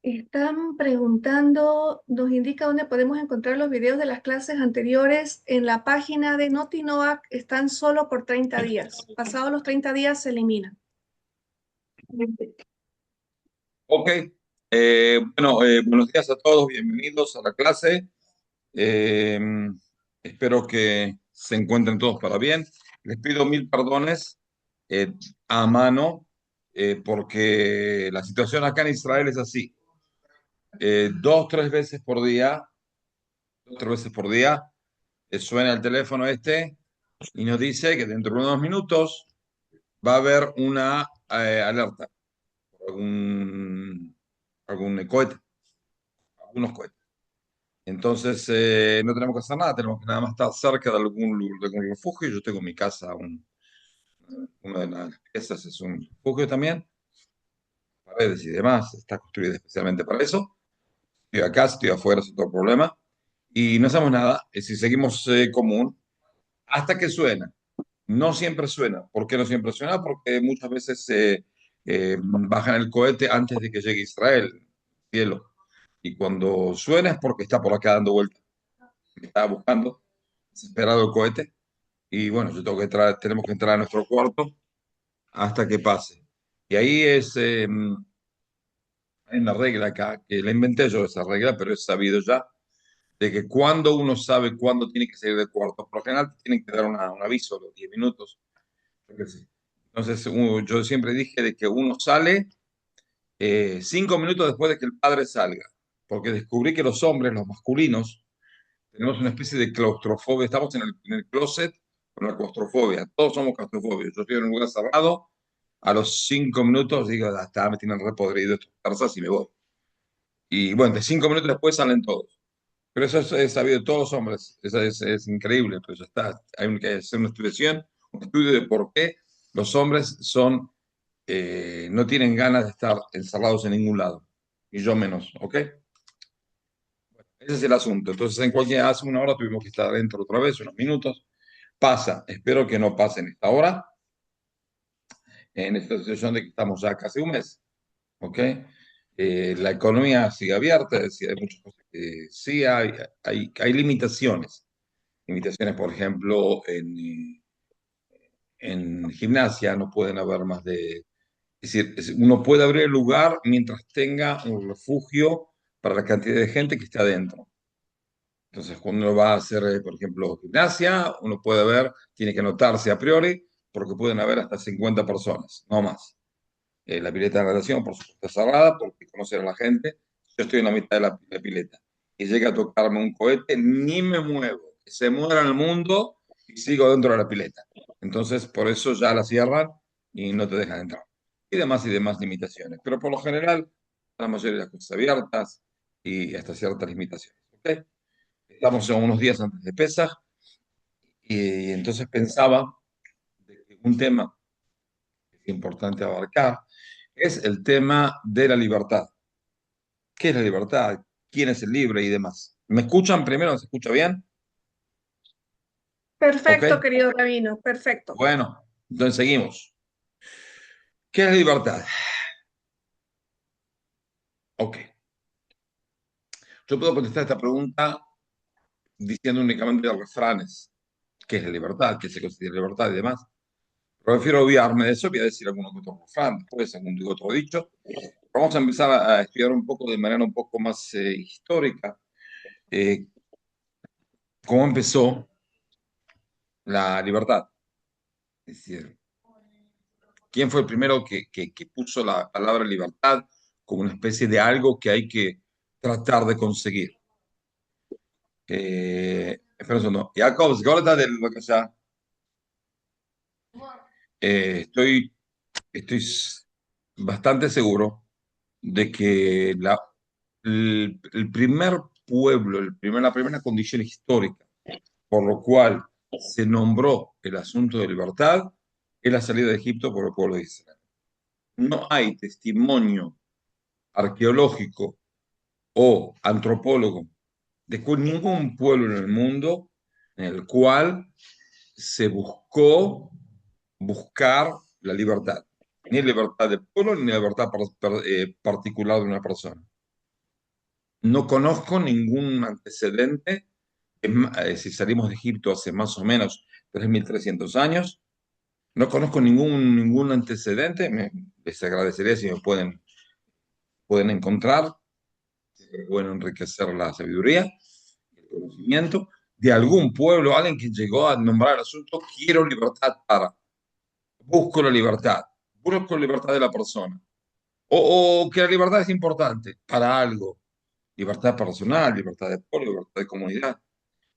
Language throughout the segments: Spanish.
Están preguntando, nos indica dónde podemos encontrar los videos de las clases anteriores. En la página de Notinovac están solo por 30 días. Pasados los 30 días se eliminan. Ok, buenos días a todos, bienvenidos a la clase. Eh, Espero que se encuentren todos para bien. Les pido mil perdones eh, a mano porque la situación acá en Israel es así. Dos, tres veces por día, dos, tres veces por día, suena el teléfono este y nos dice que dentro de unos minutos va a haber una alerta, algún, algún cohete, algunos cohetes. Entonces, no tenemos que hacer nada, tenemos que nada más estar cerca de algún refugio. Yo tengo en mi casa, una de las piezas es un refugio también, paredes y demás, está construida especialmente para eso. Estoy acá, estoy afuera, sin todo problema. Y no hacemos nada, si seguimos común, hasta que suena. No siempre suena. ¿Por qué no siempre suena? Porque muchas veces bajan el cohete antes de que llegue Israel, cielo. Y cuando suena es porque está por acá dando vueltas. Estaba buscando, desesperado el cohete. Y bueno, yo tengo que entrar, tenemos que entrar a nuestro cuarto hasta que pase. Y ahí hay una regla acá, que la inventé yo esa regla, pero es sabido ya, de que cuando uno sabe cuándo tiene que salir del cuarto, por lo general te tienen que dar un aviso a los 10 minutos. Yo qué sé. Entonces, yo siempre dije de que uno sale 5 minutos después de que el padre salga, porque descubrí que los hombres, los masculinos, tenemos una especie de claustrofobia, estamos en el closet con la claustrofobia, todos somos claustrofóbicos. Yo estoy en un lugar cerrado, a los 5 minutos digo, hasta me tienen repodrido estos persas y me voy. Y bueno, de 5 minutos después salen todos. Pero eso es sabido de todos los hombres, eso es increíble, pero ya está. Hay que hacer una estudiación, un estudio de por qué los hombres no tienen ganas de estar encerrados en ningún lado, y yo menos, ¿ok? Ese es el asunto. Entonces, hace una hora tuvimos que estar adentro otra vez, unos minutos. Pasa, espero que no pase en esta hora, en esta situación de que estamos ya casi un mes, ¿ok? La economía sigue abierta, es decir, hay muchas cosas que sí hay limitaciones. Limitaciones, por ejemplo, en gimnasia no pueden haber más de... Es decir, uno puede abrir el lugar mientras tenga un refugio para la cantidad de gente que está adentro. Entonces, cuando uno va a hacer, por ejemplo, gimnasia, uno puede ver, tiene que anotarse a priori, porque pueden haber hasta 50 personas, no más. La pileta de natación, por supuesto, está cerrada, porque conocer a la gente. Yo estoy en la mitad de la pileta y llega a tocarme un cohete, ni me muevo, que se muera el mundo y sigo dentro de la pileta. Entonces, por eso ya la cierran y no te dejan entrar. Y demás limitaciones. Pero por lo general, la mayoría de las cosas abiertas y hasta ciertas limitaciones. ¿Ok? Estamos a unos días antes de Pesaj y entonces pensaba de que un tema que es importante abarcar es el tema de la libertad. ¿Qué es la libertad? ¿Quién es el libre y demás? ¿Me escuchan primero? ¿Se escucha bien? ¿Ok? Perfecto, querido Rabino, perfecto. Bueno, entonces seguimos. ¿Qué es la libertad? Ok. Yo puedo contestar esta pregunta diciendo únicamente refranes. ¿Qué es la libertad? ¿Qué se considera libertad y demás? Prefiero olvidarme de eso, voy a decir algunos otros refranes, después algún otro dicho. Vamos a empezar a estudiar un poco de manera un poco más histórica eh, cómo empezó la libertad. Es decir, quién fue el primero que puso la palabra libertad como una especie de algo que hay que tratar de conseguir. Espera un segundo. Jacob, Sgorda del בבקשה. Estoy bastante seguro de que el primer pueblo, la primera condición histórica por lo cual se nombró el asunto de libertad es la salida de Egipto por el pueblo de Israel. No hay testimonio arqueológico o antropólogo de ningún pueblo en el mundo en el cual se buscó buscar la libertad. Ni libertad de pueblo ni libertad particular de una persona. no conozco ningún antecedente. Si salimos de Egipto hace más o menos 3.300 años, no conozco ningún antecedente. Les agradecería si me pueden encontrar, pueden enriquecer la sabiduría, el conocimiento de algún pueblo, alguien que llegó a nombrar el asunto, quiero libertad para, busco la libertad de la persona, o que la libertad es importante para algo, libertad personal, libertad de pueblo, libertad de comunidad.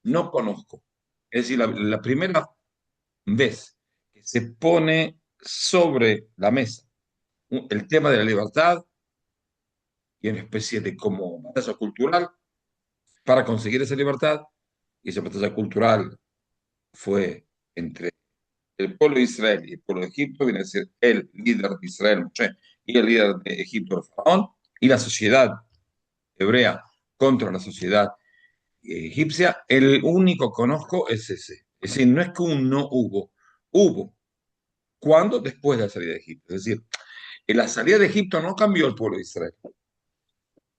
No conozco. Es decir, la primera vez que se pone sobre la mesa el tema de la libertad y una especie de como batalla cultural para conseguir esa libertad, y esa batalla cultural fue entre el pueblo de Israel y el pueblo de Egipto, viene a ser el líder de Israel, Moshe, y el líder de Egipto, el faraón, y la sociedad hebrea contra la sociedad egipcia. El único que conozco es ese. Es decir, no es que un no hubo, hubo. ¿Cuándo? Después de la salida de Egipto. Es decir, en la salida de Egipto no cambió el pueblo de Israel,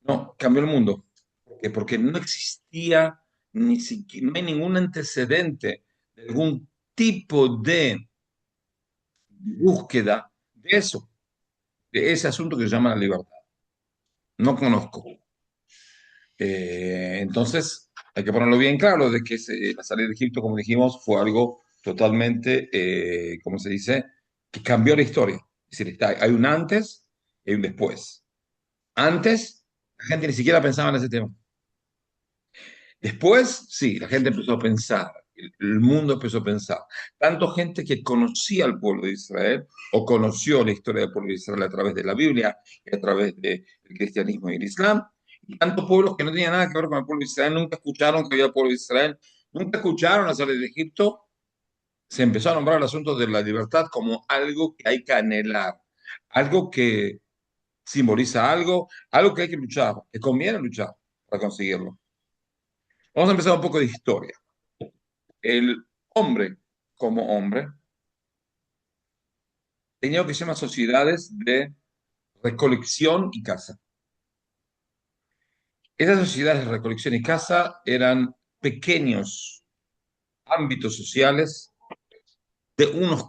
no, cambió el mundo. ¿Por qué? Porque no existía ni siquiera, no hay ningún antecedente de algún tipo de búsqueda de eso, de ese asunto que se llama la libertad. No conozco. Entonces, hay que ponerlo bien claro de que la salida de Egipto, como dijimos, fue algo totalmente, ¿cómo se dice? Que cambió la historia. Es decir, hay un antes y un después. Antes, la gente ni siquiera pensaba en ese tema. Después, sí, la gente empezó a pensar, el mundo empezó a pensar. Tanto gente que conocía al pueblo de Israel o conoció la historia del pueblo de Israel a través de la Biblia y a través del cristianismo y el Islam, y tantos pueblos que no tenían nada que ver con el pueblo de Israel, nunca escucharon que había pueblo de Israel, nunca escucharon la salida de Egipto. Se empezó a nombrar el asunto de la libertad como algo que hay que anhelar, algo que simboliza algo que hay que luchar, que conviene luchar para conseguirlo. Vamos a empezar un poco de historia. El hombre, como hombre, tenía lo que se llama sociedades de recolección y caza. Esas sociedades de recolección y caza eran pequeños ámbitos sociales de unas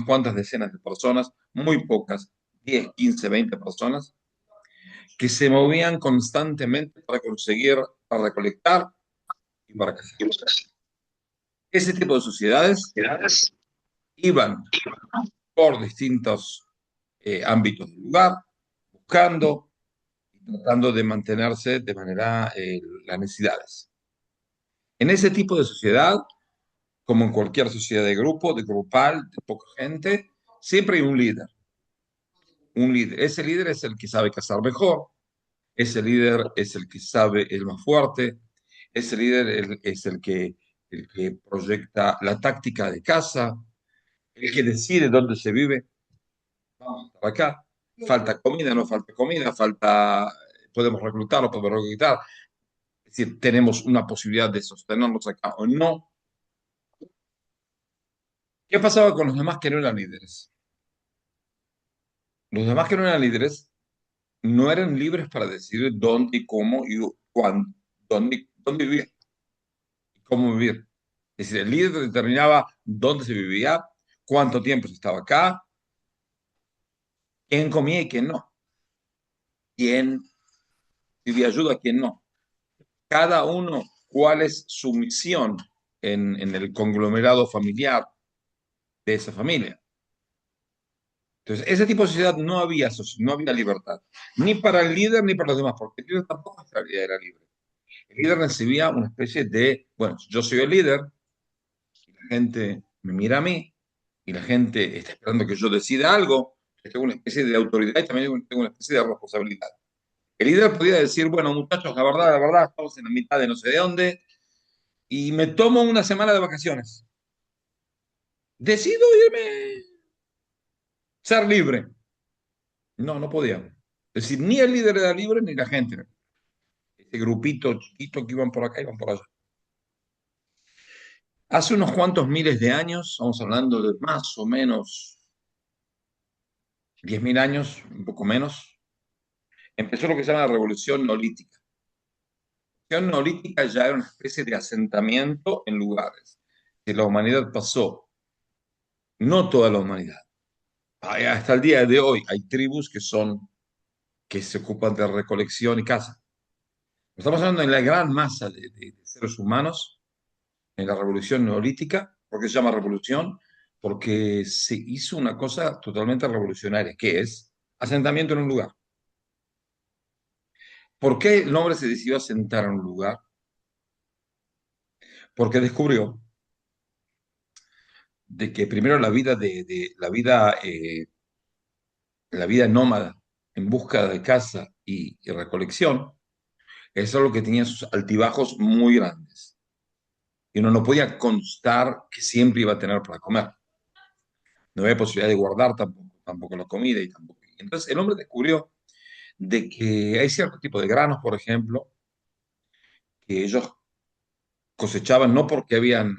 cuantas decenas de personas, muy pocas, 10, 15, 20 personas, que se movían constantemente para conseguir, para recolectar y para cazar. Ese tipo de sociedades iban por distintos ámbitos del lugar, buscando y tratando de mantenerse de manera las necesidades. En ese tipo de sociedad, como en cualquier sociedad de grupo, de grupal, de poca gente, siempre hay un líder. Un líder. Ese líder es el que sabe cazar mejor, ese líder es el que sabe el más fuerte, ese líder es el que proyecta la táctica de caza, el que decide dónde se vive. Vamos a estar acá. Falta comida, no falta comida, podemos reclutar o podemos reclutar. Es decir, tenemos una posibilidad de sostenernos acá o no. ¿Qué pasaba con los demás que no eran líderes? Los demás que no eran líderes no eran libres para decidir dónde y cómo y cuándo, dónde vivir y cómo vivir. Es decir, el líder determinaba dónde se vivía, cuánto tiempo se estaba acá, quién comía y quién no, quién pedía ayuda y quién no. Cada uno, cuál es su misión en el conglomerado familiar de esa familia. Entonces, ese tipo de sociedad no había libertad, ni para el líder ni para los demás, porque el líder tampoco era libre. El líder recibía una especie de, bueno, yo soy el líder, y la gente me mira a mí, y la gente está esperando que yo decida algo, yo tengo una especie de autoridad y también tengo una especie de responsabilidad. El líder podía decir, bueno, muchachos, la verdad, estamos en la mitad de no sé de dónde, y me tomo una semana de vacaciones. Decido irme, ser libre. No, no podían. Es decir, ni el líder era libre ni la gente. Ese grupito chiquito que iban por acá, iban por allá. Hace unos cuantos miles de años, estamos hablando de más o menos 10.000 años, un poco menos, empezó lo que se llama la revolución neolítica. La revolución neolítica ya era una especie de asentamiento en lugares. Que la humanidad pasó, no toda la humanidad. Hasta el día de hoy hay tribus que se ocupan de recolección y caza. Estamos hablando de la gran masa de seres humanos en la revolución neolítica. ¿Por qué se llama revolución? Porque se hizo una cosa totalmente revolucionaria, que es asentamiento en un lugar. ¿Por qué el hombre se decidió asentar en un lugar? Porque descubrió de que primero la vida nómada en busca de caza y recolección, eso es lo que tenía sus altibajos muy grandes. Y uno no podía constar que siempre iba a tener para comer. No había posibilidad de guardar tampoco la comida y tampoco. Entonces el hombre descubrió de que hay cierto tipo de granos, por ejemplo, que ellos cosechaban no porque habían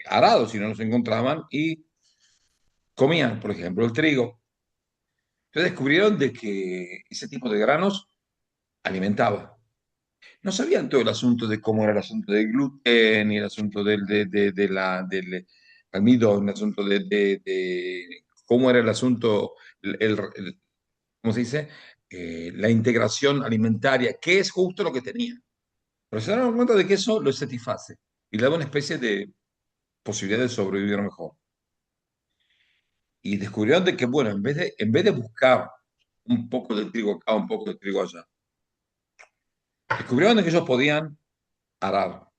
arado, sino los encontraban y comían, por ejemplo, el trigo. Entonces descubrieron de que ese tipo de granos alimentaba. No sabían todo el asunto de cómo era el asunto del gluten y el asunto del almidón, el asunto de cómo era el asunto, ¿cómo se dice? La integración alimentaria, que es justo lo que tenía. Pero se dieron cuenta de que eso lo satisface y le da una especie de posibilidad de sobrevivir mejor. Y descubrieron de que, bueno, en vez de buscar un poco de trigo acá, un poco de trigo allá, descubrieron de que ellos podían arar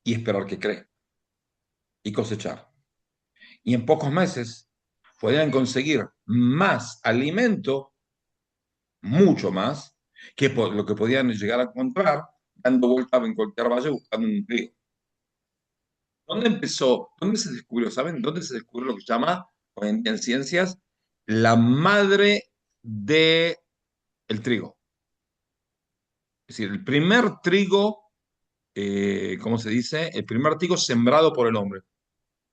y esperar que crezca y cosechar. Y en pocos meses podían conseguir más alimento, mucho más, que lo que podían llegar a encontrar dando vueltas en cualquier valle buscando un trigo. ¿Dónde empezó? ¿Dónde se descubrió? ¿Saben dónde se descubrió lo que se llama en ciencias la madre del trigo? Es decir, el primer trigo, ¿cómo se dice? El primer trigo sembrado por el hombre.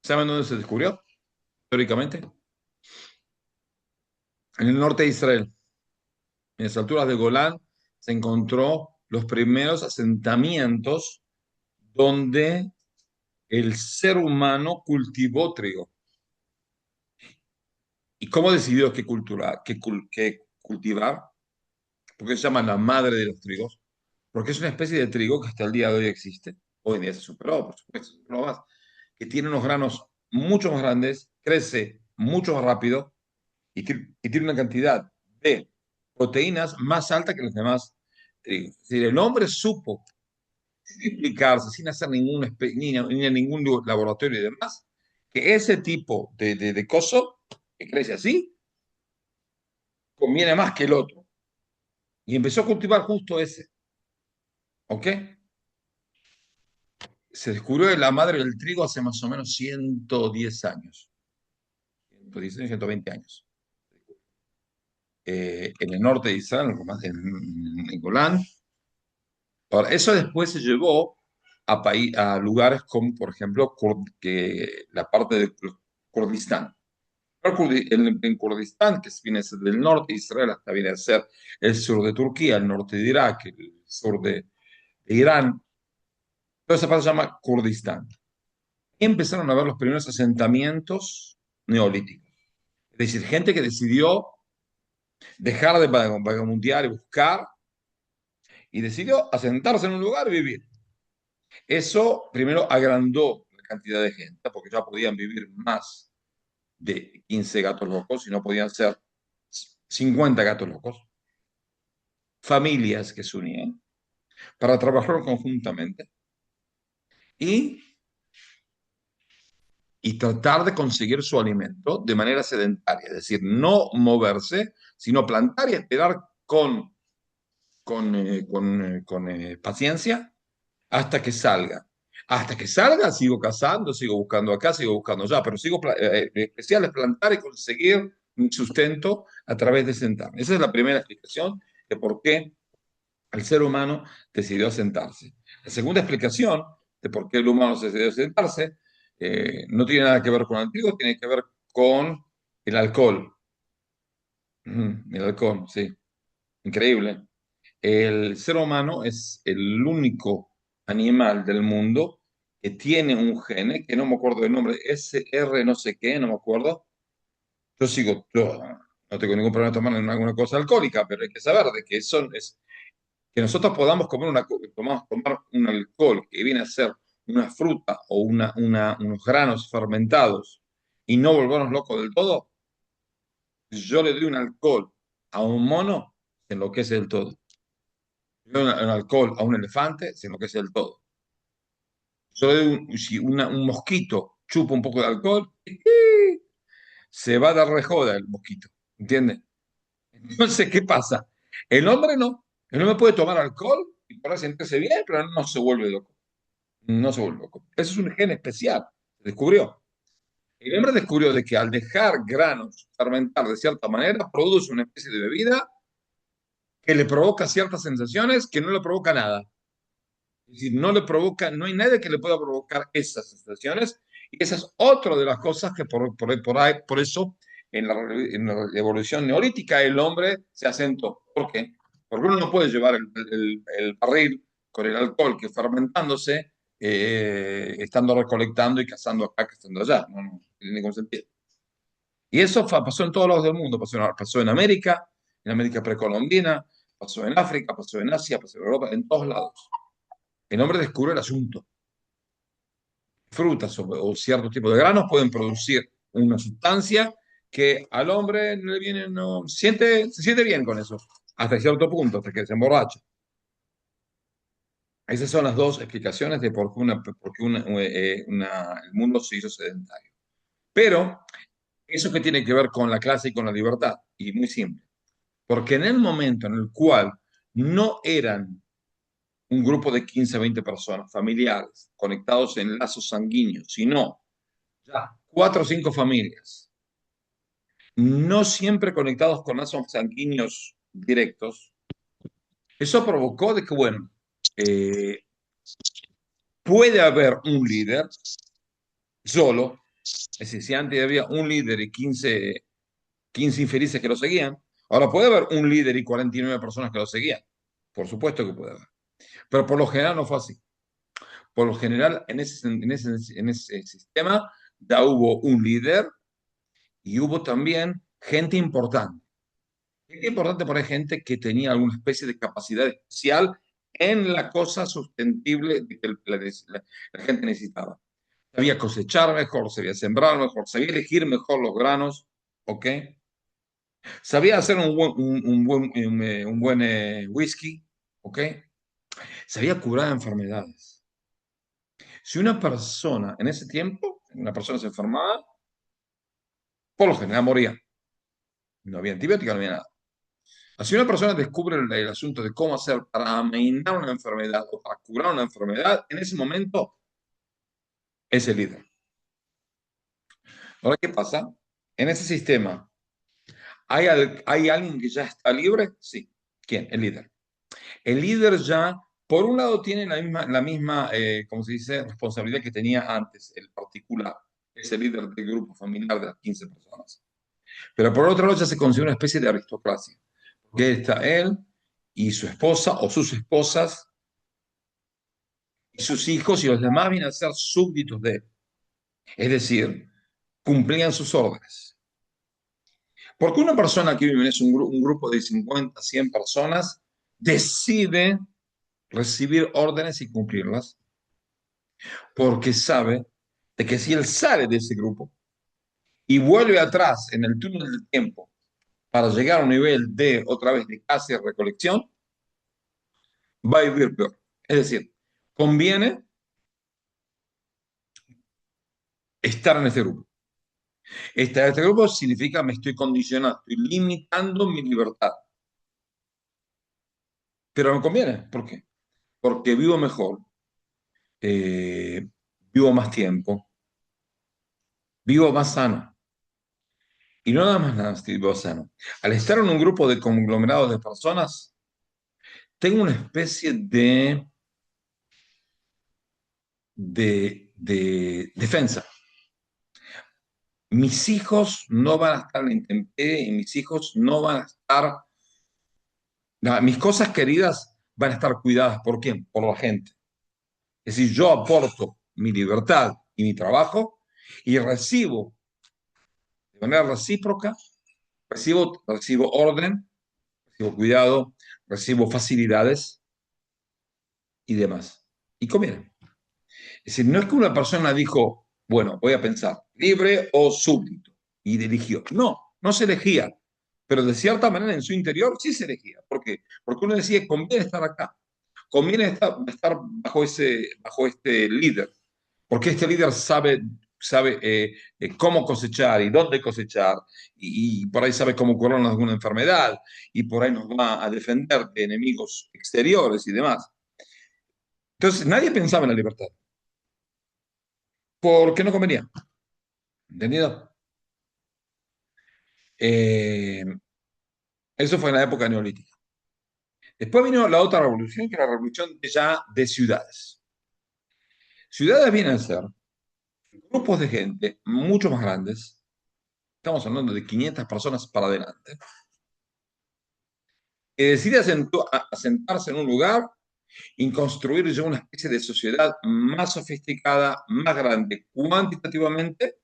¿Saben dónde se descubrió? Teóricamente, en el norte de Israel, en las alturas de Golán, se encontró los primeros asentamientos donde el ser humano cultivó trigo. ¿Y cómo decidió qué cultivar? ¿Por qué se llama la madre de los trigos? Porque es una especie de trigo que hasta el día de hoy existe. Hoy en día se superó, por supuesto, se superó más, que tiene unos granos mucho más grandes, crece mucho más rápido y tiene una cantidad de proteínas más alta que los demás trigos. Es decir, el hombre supo, sin explicarse, sin hacer ni en ningún laboratorio y demás, que ese tipo de coso que crece así conviene más que el otro. Y empezó a cultivar justo ese. ¿Ok? Se descubrió de la madre del trigo hace más o menos 110 años, 110, 120 años, en el norte de Israel, en Golán. Ahora, eso después se llevó a lugares como, por ejemplo, la parte de Kurdistán. En Kurdistán, que viene a ser del norte de Israel, hasta viene a ser el sur de Turquía, el norte de Irak, el sur de Irán, toda esa parte se llama Kurdistán. Y empezaron a ver los primeros asentamientos neolíticos. Es decir, gente que decidió dejar de vagabundear y buscar y decidió asentarse en un lugar y vivir. Eso primero agrandó la cantidad de gente, porque ya podían vivir más de 15 gatos locos y no podían ser 50 gatos locos. Familias que se unían para trabajar conjuntamente y, y tratar de conseguir su alimento de manera sedentaria, es decir, no moverse, sino plantar y esperar con paciencia hasta que salga. Hasta que salga, sigo cazando, sigo buscando acá, sigo buscando allá, pero especial es plantar y conseguir un sustento a través de sentarme. Esa es la primera explicación de por qué el ser humano decidió sentarse. La segunda explicación de por qué el humano se decidió sentarse no tiene nada que ver con el trigo, tiene que ver con el alcohol. Ujú, el alcohol, sí. Increíble. El ser humano es el único animal del mundo que tiene un gene, que no me acuerdo del nombre, SR no sé qué, no me acuerdo. Yo no tengo ningún problema tomar alguna cosa alcohólica, pero hay que saber de que eso es, que nosotros podamos comer tomar un alcohol que viene a ser una fruta o unos granos fermentados y no volvernos locos del todo. Yo le doy un alcohol a un mono, se enloquece del todo. Le doy un alcohol a un elefante, se enloquece del todo. Yo le doy si un mosquito chupa un poco de alcohol, se va de rejoda el mosquito, ¿entiendes? Entonces, ¿qué pasa? El hombre no. El hombre puede tomar alcohol y podrá sentirse bien, pero no se vuelve loco. No se vuelve loco. Eso es un gen especial. Se descubrió. El hombre descubrió de que al dejar granos fermentar de cierta manera, produce una especie de bebida que le provoca ciertas sensaciones que no le provoca nada. Es decir, no le provoca, no hay nadie que le pueda provocar esas sensaciones. Y esa es otra de las cosas que por eso en la evolución neolítica el hombre se asentó. ¿Por qué? Porque uno no puede llevar el barril con el alcohol que fermentándose, estando recolectando y cazando acá, cazando allá. No tiene ningún sentido. Y eso pasó en todos lados del mundo. Pasó en América precolombina, pasó en África, pasó en Asia, pasó en Europa, en todos lados. El hombre descubre el asunto. Frutas o cierto tipo de granos pueden producir una sustancia que al hombre le viene, no, se siente bien con eso, hasta cierto punto, hasta que se emborracha. Esas son las dos explicaciones de por qué el mundo se hizo sedentario. Pero, ¿eso qué tiene que ver con la clase y con la libertad? Y muy simple. Porque en el momento en el cual no eran un grupo de 15 20 personas, familiares, conectados en lazos sanguíneos, sino ya 4 o 5 familias, no siempre conectados con lazos sanguíneos directos, eso provocó de que, bueno, eh, puede haber un líder solo, es decir, si antes había un líder y 15 infelices que lo seguían, ahora puede haber un líder y 49 personas que lo seguían. Por supuesto que puede haber. Pero por lo general no fue así. Por lo general, en ese sistema ya hubo un líder y hubo también gente importante. Gente importante por ahí, gente que tenía alguna especie de capacidad especial en la cosa sustentable que la gente necesitaba. Sabía cosechar mejor, sabía sembrar mejor, sabía elegir mejor los granos, ¿ok? Sabía hacer un buen whisky, ¿ok? Sabía curar enfermedades. Si una persona en ese tiempo, una persona se enfermaba, por lo general moría. No había antibióticos, no había nada. Si una persona descubre el asunto de cómo hacer para amainar una enfermedad o para curar una enfermedad, en ese momento es el líder. Ahora, ¿qué pasa? En ese sistema, ¿hay alguien que ya está libre? Sí. ¿Quién? El líder. El líder ya, por un lado, tiene la misma ¿cómo se dice?, responsabilidad que tenía antes, el particular, es el líder del grupo familiar de las 15 personas. Pero por otro lado, ya se considera una especie de aristocracia. Porque está él y su esposa o sus esposas y sus hijos y los demás vienen a ser súbditos de él. Es decir, cumplían sus órdenes. Porque una persona que vive en un grupo de 50, 100 personas decide recibir órdenes y cumplirlas, porque sabe de que si él sale de ese grupo y vuelve atrás en el túnel del tiempo para llegar a un nivel de, otra vez, de caza y recolección, va a vivir peor. Es decir, conviene estar en este grupo. Estar en este grupo significa me estoy condicionando, estoy limitando mi libertad. Pero me conviene. ¿Por qué? Porque vivo mejor, eh, vivo más tiempo, vivo más sano. Y no nada más nada, vivo sano. Al estar en un grupo de conglomerados de personas, tengo una especie de defensa. Mis hijos no van a estar en la intemperie y mis hijos no van a estar, no, mis cosas queridas van a estar cuidadas. ¿Por quién? Por la gente. Es decir, yo aporto mi libertad y mi trabajo y recibo de manera recíproca, recibo orden, recibo cuidado, recibo facilidades y demás. Y conviene. Es decir, no es que una persona dijo, bueno, voy a pensar, libre o súbdito, y eligió. No, no se elegía, pero de cierta manera en su interior sí se elegía. ¿Por qué? Porque uno decía, conviene estar acá, conviene estar bajo este líder, porque este líder sabe cómo cosechar y dónde cosechar, y por ahí sabe cómo curarnos de alguna enfermedad, y por ahí nos va a defender de enemigos exteriores y demás. Entonces, nadie pensaba en la libertad, porque no convenía. ¿Entendido? Eh, Eso fue en la época neolítica. Después vino la otra revolución, que era la revolución ya de ciudades. Ciudades vienen a ser grupos de gente mucho más grandes, estamos hablando de 500 personas para adelante, que decide asentarse en un lugar y construir ya una especie de sociedad más sofisticada, más grande cuantitativamente,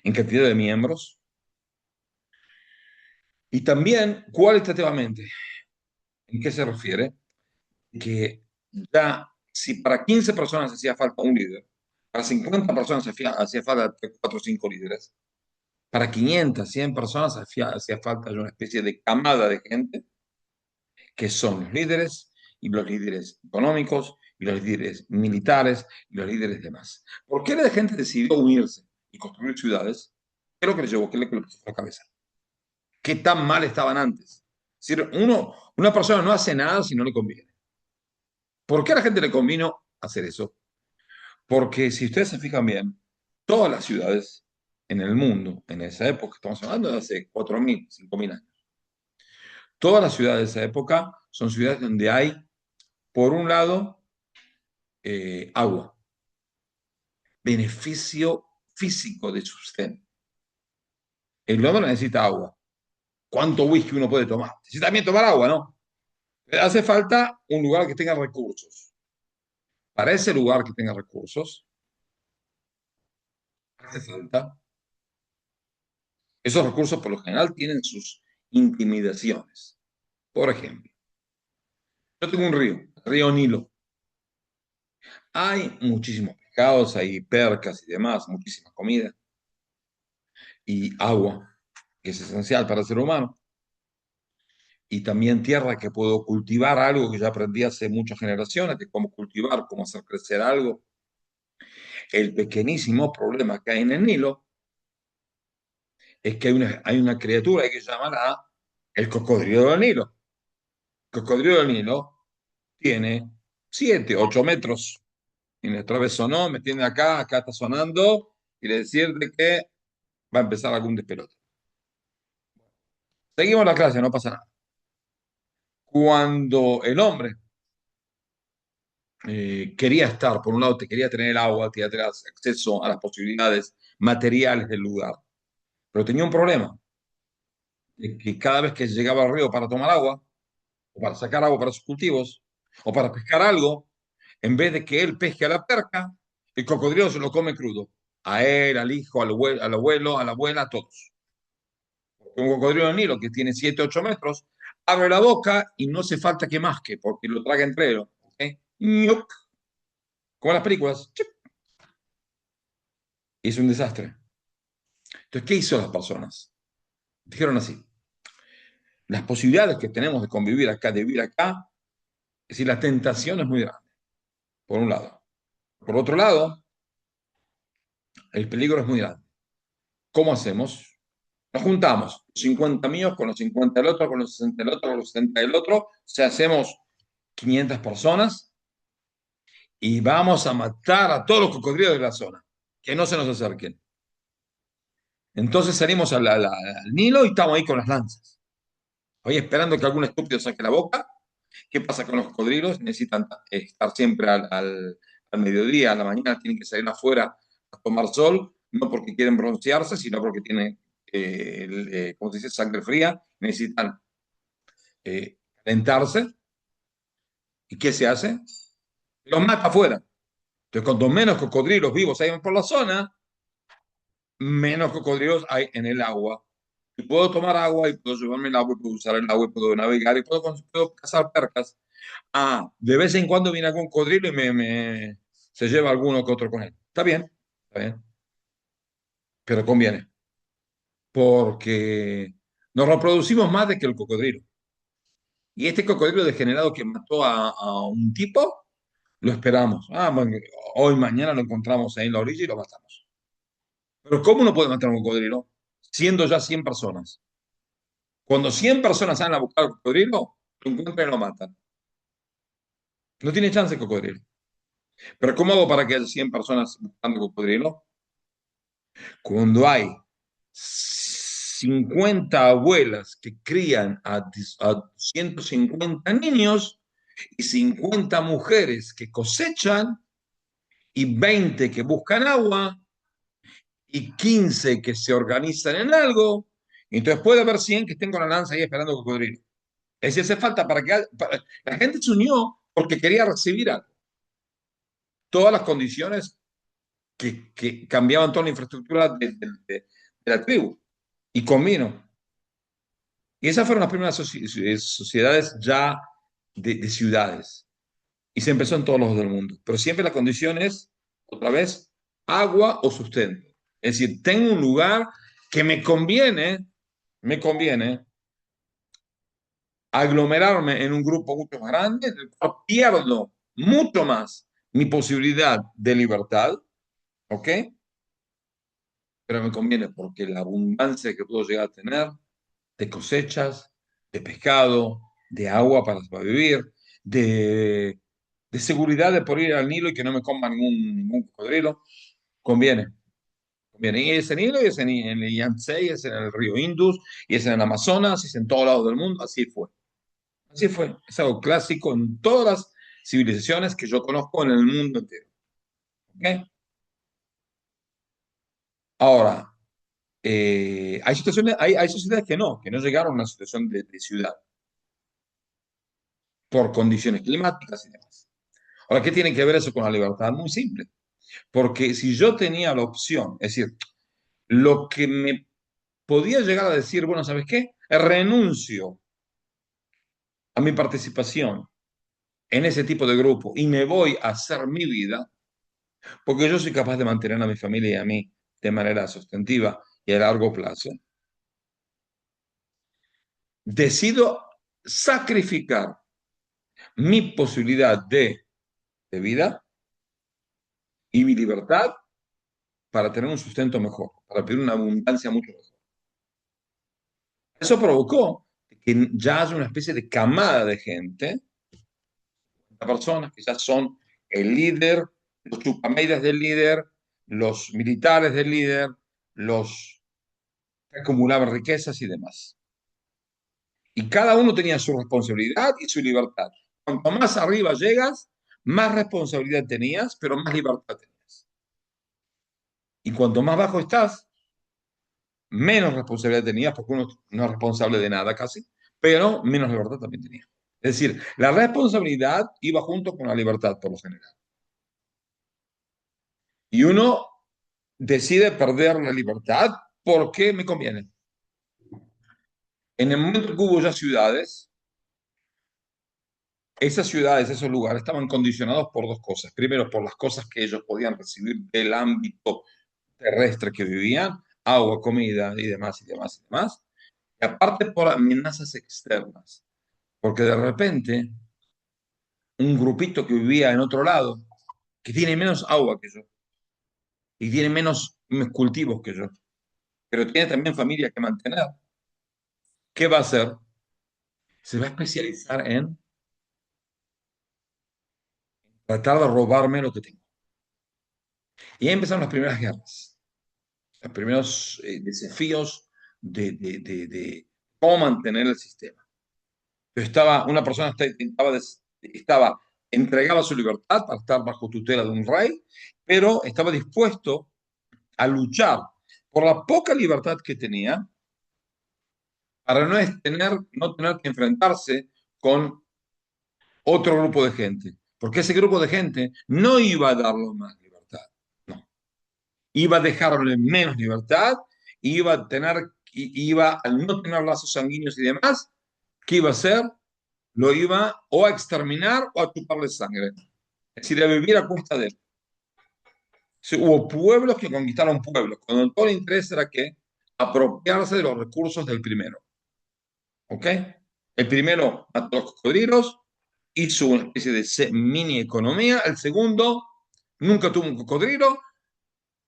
en cantidad de miembros, y también cualitativamente. ¿En qué se refiere? Que ya, si para 15 personas hacía falta un líder, para 50 personas hacía falta 4 o 5 líderes, para 500, 100 personas hacía falta una especie de camada de gente que son los líderes, y los líderes económicos, y los líderes militares, y los líderes demás. ¿Por qué la gente decidió unirse y construir ciudades? ¿Qué es lo que les llevó? ¿Qué es lo que les puso a la cabeza? ¿Qué tan mal estaban antes? Es decir, una persona no hace nada si no le conviene. ¿Por qué a la gente le convino hacer eso? Porque si ustedes se fijan bien, todas las ciudades en el mundo, en esa época, estamos hablando de hace 4.000, 5.000 años, todas las ciudades de esa época son ciudades donde hay, por un lado, agua, beneficio físico de sustento. El hombre necesita agua. ¿Cuánto whisky uno puede tomar? Necesita también tomar agua, ¿no? Pero hace falta un lugar que tenga recursos. Para ese lugar que tenga recursos, hace falta. Esos recursos por lo general tienen sus intimidaciones. Por ejemplo, yo tengo un río, el río Nilo. Hay muchísimos pescados, hay percas y demás, muchísima comida y agua, que es esencial para el ser humano. Y también tierra que puedo cultivar algo que ya aprendí hace muchas generaciones, de cómo cultivar, cómo hacer crecer algo. El pequeñísimo problema que hay en el Nilo es que hay una criatura que se llama el cocodrilo del Nilo. El cocodrilo del Nilo tiene 7, 8 metros. Y nuestra vez sonó, me tiene acá está sonando, y le decirte que va a empezar algún despelote. Seguimos la clase, no pasa nada. Cuando el hombre quería estar, por un lado, te quería tener el agua, quería tener acceso a las posibilidades materiales del lugar, pero tenía un problema, de que cada vez que llegaba al río para tomar agua, o para sacar agua para sus cultivos, o para pescar algo, en vez de que él pesque a la perca, el cocodrilo se lo come crudo. A él, al hijo, al abuelo, a la abuela, a todos. Un cocodrilo del Nilo que tiene 7 8 metros, abre la boca y no hace falta que masque, porque lo traga entero. ¿Okay? Como las películas. Es un desastre. Entonces, ¿qué hizo las personas? Dijeron así: las posibilidades que tenemos de convivir acá, de vivir acá, es decir, la tentación es muy grande, por un lado. Por otro lado, el peligro es muy grande. ¿Cómo hacemos? Nos juntamos, 50 míos con los 50 del otro, con los 60 del otro, con los 60 del otro, o sea, hacemos 500 personas y vamos a matar a todos los cocodrilos de la zona, que no se nos acerquen. Entonces salimos al Nilo y estamos ahí con las lanzas, ahí esperando que algún estúpido saque la boca. ¿Qué pasa con los cocodrilos? Necesitan estar siempre al mediodía, a la mañana, tienen que salir afuera a tomar sol, no porque quieren broncearse, sino porque tienen, ¿cómo se dice?, sangre fría, necesitan calentarse. ¿Y qué se hace? Los mata afuera. Entonces, cuanto menos cocodrilos vivos hay por la zona, menos cocodrilos hay en el agua. Y puedo tomar agua y puedo llevarme el agua y puedo usar el agua y puedo navegar y puedo cazar percas. Ah, de vez en cuando viene algún cocodrilo y se lleva alguno que otro con él. Está bien, pero conviene, porque nos reproducimos más de que el cocodrilo. Y este cocodrilo degenerado que mató a un tipo, lo esperamos. Ah, bueno, hoy, mañana lo encontramos ahí en la orilla y lo matamos. Pero ¿cómo no puede matar a un cocodrilo? Siendo ya 100 personas. Cuando 100 personas salen a buscar al cocodrilo, lo encuentran y lo matan. No tiene chance el cocodrilo. Pero ¿cómo hago para que haya 100 personas buscando cocodrilo? Cuando hay 50 abuelas que crían a 150 niños y 50 mujeres que cosechan y 20 que buscan agua y 15 que se organizan en algo, entonces puede haber 100 que estén con la lanza ahí esperando cocodrilo. Es decir, hace falta la gente se unió porque quería recibir algo. Todas las condiciones que cambiaban toda la infraestructura de la tribu y convino. Y esas fueron las primeras sociedades ya de ciudades. Y se empezó en todos los del mundo. Pero siempre la condición es, otra vez, agua o sustento. Es decir, tengo un lugar que me conviene aglomerarme en un grupo mucho más grande, en el cual pierdo mucho más mi posibilidad de libertad, ¿ok? Pero me conviene porque la abundancia que puedo llegar a tener de cosechas, de pescado, de agua para vivir, de, de seguridad de poder ir al Nilo y que no me coma ningún cocodrilo, conviene. Conviene. Y es en Nilo, y es en el Yangtze, y es en el río Indus, y es en el Amazonas, y es en todos lados del mundo, así fue. Así fue. Es algo clásico en todas las civilizaciones que yo conozco en el mundo entero. ¿Ok? Ahora, hay sociedades que no llegaron a una situación de ciudad por condiciones climáticas y demás. Ahora, ¿qué tiene que ver eso con la libertad? Muy simple. Porque si yo tenía la opción, es decir, lo que me podía llegar a decir, bueno, ¿sabes qué? Renuncio a mi participación en ese tipo de grupo y me voy a hacer mi vida, porque yo soy capaz de mantener a mi familia y a mí de manera sustantiva y a largo plazo, decido sacrificar mi posibilidad de vida y mi libertad para tener un sustento mejor, para tener una abundancia mucho mejor. Eso provocó que ya haya una especie de camada de gente, de personas que ya son el líder, los chupameidas del líder, los militares del líder, los que acumulaban riquezas y demás. Y cada uno tenía su responsabilidad y su libertad. Cuanto más arriba llegas, más responsabilidad tenías, pero más libertad tenías. Y cuanto más bajo estás, menos responsabilidad tenías, porque uno no es responsable de nada casi, pero menos libertad también tenía. Es decir, la responsabilidad iba junto con la libertad por lo general. Y uno decide perder la libertad porque me conviene. En el momento que hubo ya ciudades, esas ciudades, esos lugares estaban condicionados por dos cosas. Primero, por las cosas que ellos podían recibir del ámbito terrestre que vivían, agua, comida y demás y demás y demás. Y aparte por amenazas externas, porque de repente un grupito que vivía en otro lado, que tiene menos agua que yo y tiene menos cultivos que yo, pero tiene también familia que mantener, ¿qué va a hacer? Se va a especializar en tratar de robarme lo que tengo. Y ahí empezaron las primeras guerras, los primeros desafíos de cómo mantener el sistema. Una persona entregaba su libertad para estar bajo tutela de un rey, pero estaba dispuesto a luchar por la poca libertad que tenía para no tener que enfrentarse con otro grupo de gente. Porque ese grupo de gente no iba a darle más libertad, no. Iba a dejarle menos libertad, al no tener lazos sanguíneos y demás, ¿qué iba a hacer? Lo iba o a exterminar o a chuparle sangre. Es decir, a vivir a costa de él. Sí, hubo pueblos que conquistaron pueblos, cuando todo el interés era que apropiarse de los recursos del primero. ¿Ok? El primero mató a los cocodrilos, hizo una especie de mini economía. El segundo nunca tuvo un cocodrilo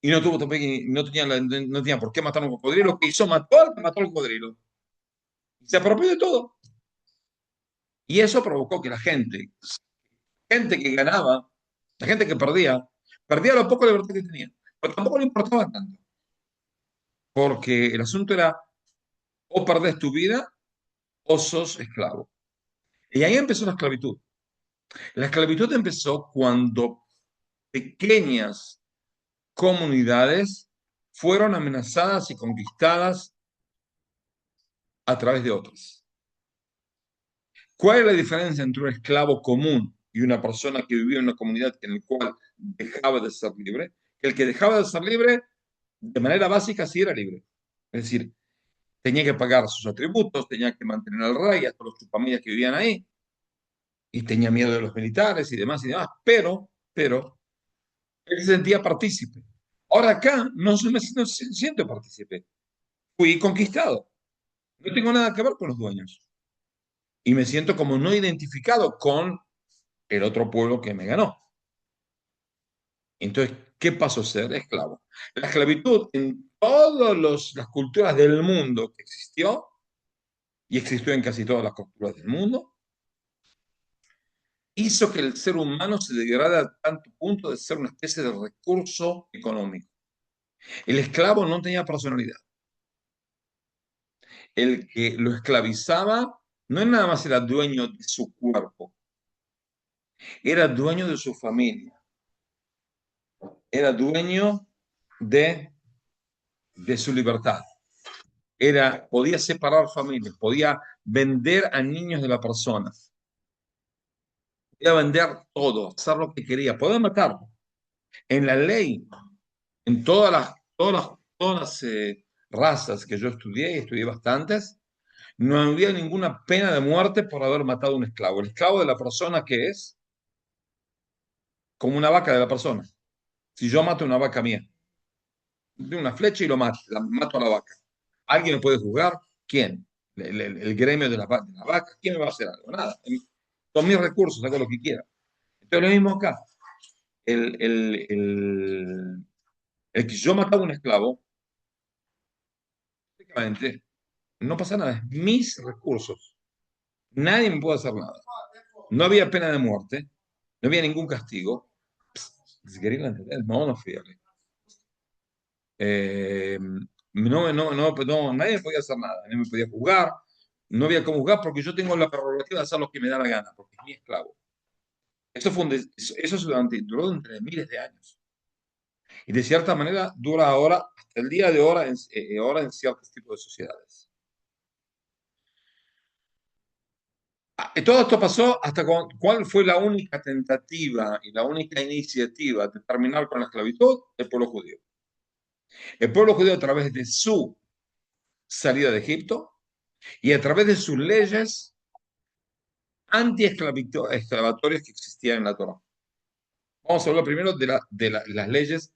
y no tuvo no tenía por qué matar a un cocodrilo. ¿Qué hizo? Mató al que mató al cocodrilo. Se apropió de todo. Y eso provocó que gente que ganaba, la gente que perdía lo poco de libertad que tenía. Pero tampoco le importaba tanto. Porque el asunto era o perdés tu vida o sos esclavo. Y ahí empezó la esclavitud. La esclavitud empezó cuando pequeñas comunidades fueron amenazadas y conquistadas a través de otras. ¿Cuál es la diferencia entre un esclavo común y una persona que vivía en una comunidad en la cual dejaba de ser libre? Que el que dejaba de ser libre, de manera básica, sí era libre. Es decir, tenía que pagar sus atributos, tenía que mantener al rey, a todos los chupamillas que vivían ahí, y tenía miedo de los militares y demás, pero él se sentía partícipe. Ahora acá no se siento partícipe. Fui conquistado. No tengo nada que ver con los dueños. Y me siento como no identificado con el otro pueblo que me ganó. Entonces, ¿qué pasó a ser esclavo? La esclavitud en todas las culturas del mundo que existió, y existió en casi todas las culturas del mundo, hizo que el ser humano se degradara a tanto punto de ser una especie de recurso económico. El esclavo no tenía personalidad. El que lo esclavizaba no nada más era dueño de su cuerpo, era dueño de su familia, era dueño de, de su libertad. Podía separar familias, podía vender a niños de la persona, podía vender todo, hacer lo que quería, podía matarlo. En la ley, en todas las razas que yo estudié, y estudié bastantes, no había ninguna pena de muerte por haber matado a un esclavo. El esclavo de la persona que es como una vaca de la persona. Si yo mato una vaca mía, de una flecha y mato a la vaca, ¿alguien me puede juzgar? ¿Quién? El gremio de la vaca. ¿Quién me va a hacer algo? Nada. Con mis recursos hago lo que quiera. Entonces lo mismo acá. El, el, el, el que yo mataba a un esclavo, prácticamente no pasa nada. Es mis recursos. Nadie me puede hacer nada. No había pena de muerte. No había ningún castigo. Si querían entender, no fui a nadie me podía hacer nada, nadie me podía juzgar, no había cómo juzgar porque yo tengo la prerrogativa de hacer lo que me da la gana, porque es mi esclavo. Eso duró entre miles de años. Y de cierta manera dura ahora, hasta el día de ahora en ciertos tipos de sociedades. Y todo esto pasó hasta cuál fue la única tentativa y la única iniciativa de terminar con la esclavitud, el pueblo judío. El pueblo judío a través de su salida de Egipto y a través de sus leyes anti-exclamatorias que existían en la Torah. Vamos a hablar primero de las leyes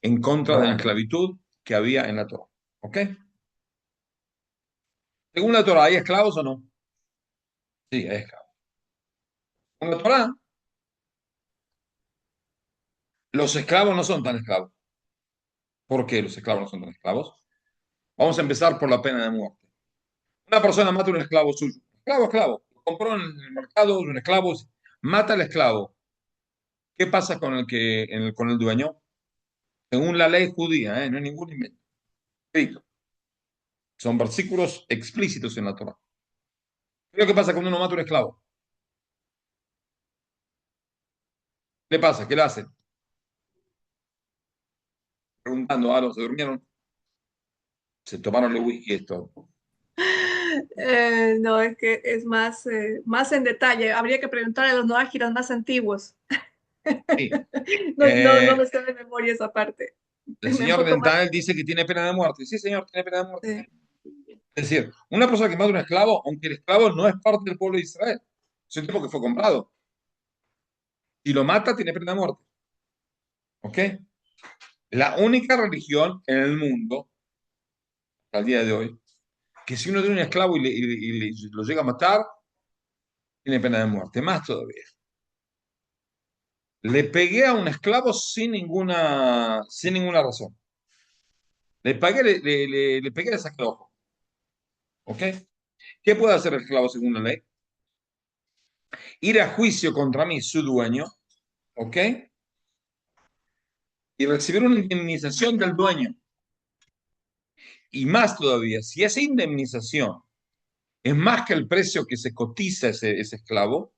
en contra de la esclavitud que había en la Torah. ¿Ok? Según la Torah, ¿hay esclavos o no? Sí, hay esclavos. Con la Torah, los esclavos no son tan esclavos. ¿Por qué los esclavos no son tan esclavos? Vamos a empezar por la pena de muerte. Una persona mata a un esclavo suyo. Esclavo, esclavo. Lo compró en el mercado, un esclavo, mata al esclavo. ¿Qué pasa con el dueño? Según la ley judía, no hay ningún invento. Son versículos explícitos en la Torah. ¿Qué es lo que pasa cuando uno mata a un esclavo? ¿Qué le pasa? ¿Qué le hacen? preguntando, ah, no, se durmieron, se tomaron el whisky esto. No, es que es más en detalle. Habría que preguntar a los noágiras más antiguos. Sí. No me sé de memoria esa parte. El Me señor enfoco más Dental en... dice que tiene pena de muerte. Sí, señor, tiene pena de muerte. Sí. Es decir, una persona que mata a un esclavo, aunque el esclavo no es parte del pueblo de Israel, es un tipo que fue comprado. Si lo mata, tiene pena de muerte. ¿Ok? La única religión en el mundo, al día de hoy, que si uno tiene un esclavo y lo llega a matar, tiene pena de muerte. Más todavía. Le pegué a un esclavo sin ninguna razón. Le pegué, le saqué el ojo. ¿Ok? ¿Qué puede hacer el esclavo según la ley? Ir a juicio contra mí, su dueño, ¿ok? Y recibir una indemnización del dueño. Y más todavía, si esa indemnización es más que el precio que se cotiza ese esclavo,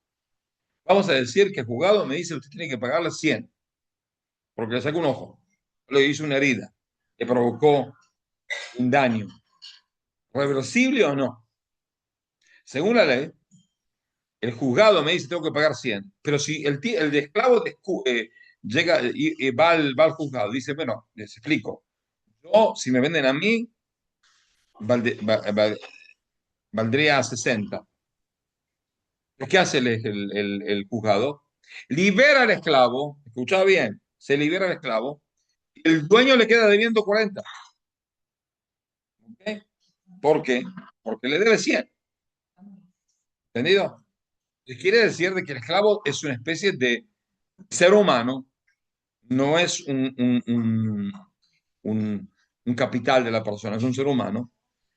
vamos a decir que el juzgado me dice usted tiene que pagarle 100 porque le sacó un ojo, le hizo una herida, le provocó un daño, reversible o no. Según la ley, el juzgado me dice tengo que pagar 100, pero si el de esclavo llega y va al juzgado, dice, bueno, les explico, yo si me venden a mí, valdría 60. ¿Qué hace el juzgado? Libera al esclavo, escucha bien, se libera al esclavo, y el dueño le queda debiendo 40. ¿Ok? ¿Por qué? Porque le debe 100. ¿Entendido? Quiere decir de que el esclavo es una especie de ser humano, no es un capital de la persona, es un ser humano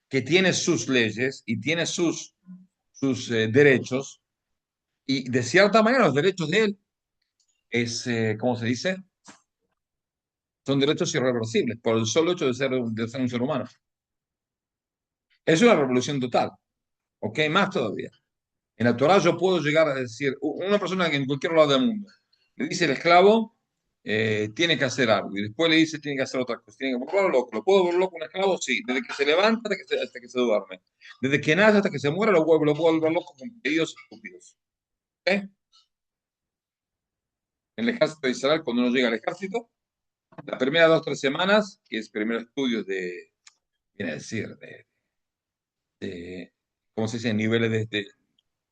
que tiene sus leyes y tiene sus derechos, y de cierta manera los derechos de él ¿cómo se dice? Son derechos irreversibles por el solo hecho de ser un ser humano. Es una revolución total, ¿ok? Más todavía. En la Torah yo puedo llegar a decir, una persona que en cualquier lado del mundo le dice el esclavo, tiene que hacer algo, y después le dice tiene que hacer otra cosa, tiene que volverlo loco. ¿Lo puedo volver loco un esclavo? Sí, desde que se levanta hasta que se duerme. Desde que nace hasta que se muere lo puedo volver loco con pedidos estúpidos. ¿Ok? En el ejército de Israel, cuando uno llega al ejército, las primeras 2 o 3 semanas, que es primer estudios viene a decir, ¿cómo se dice? Niveles de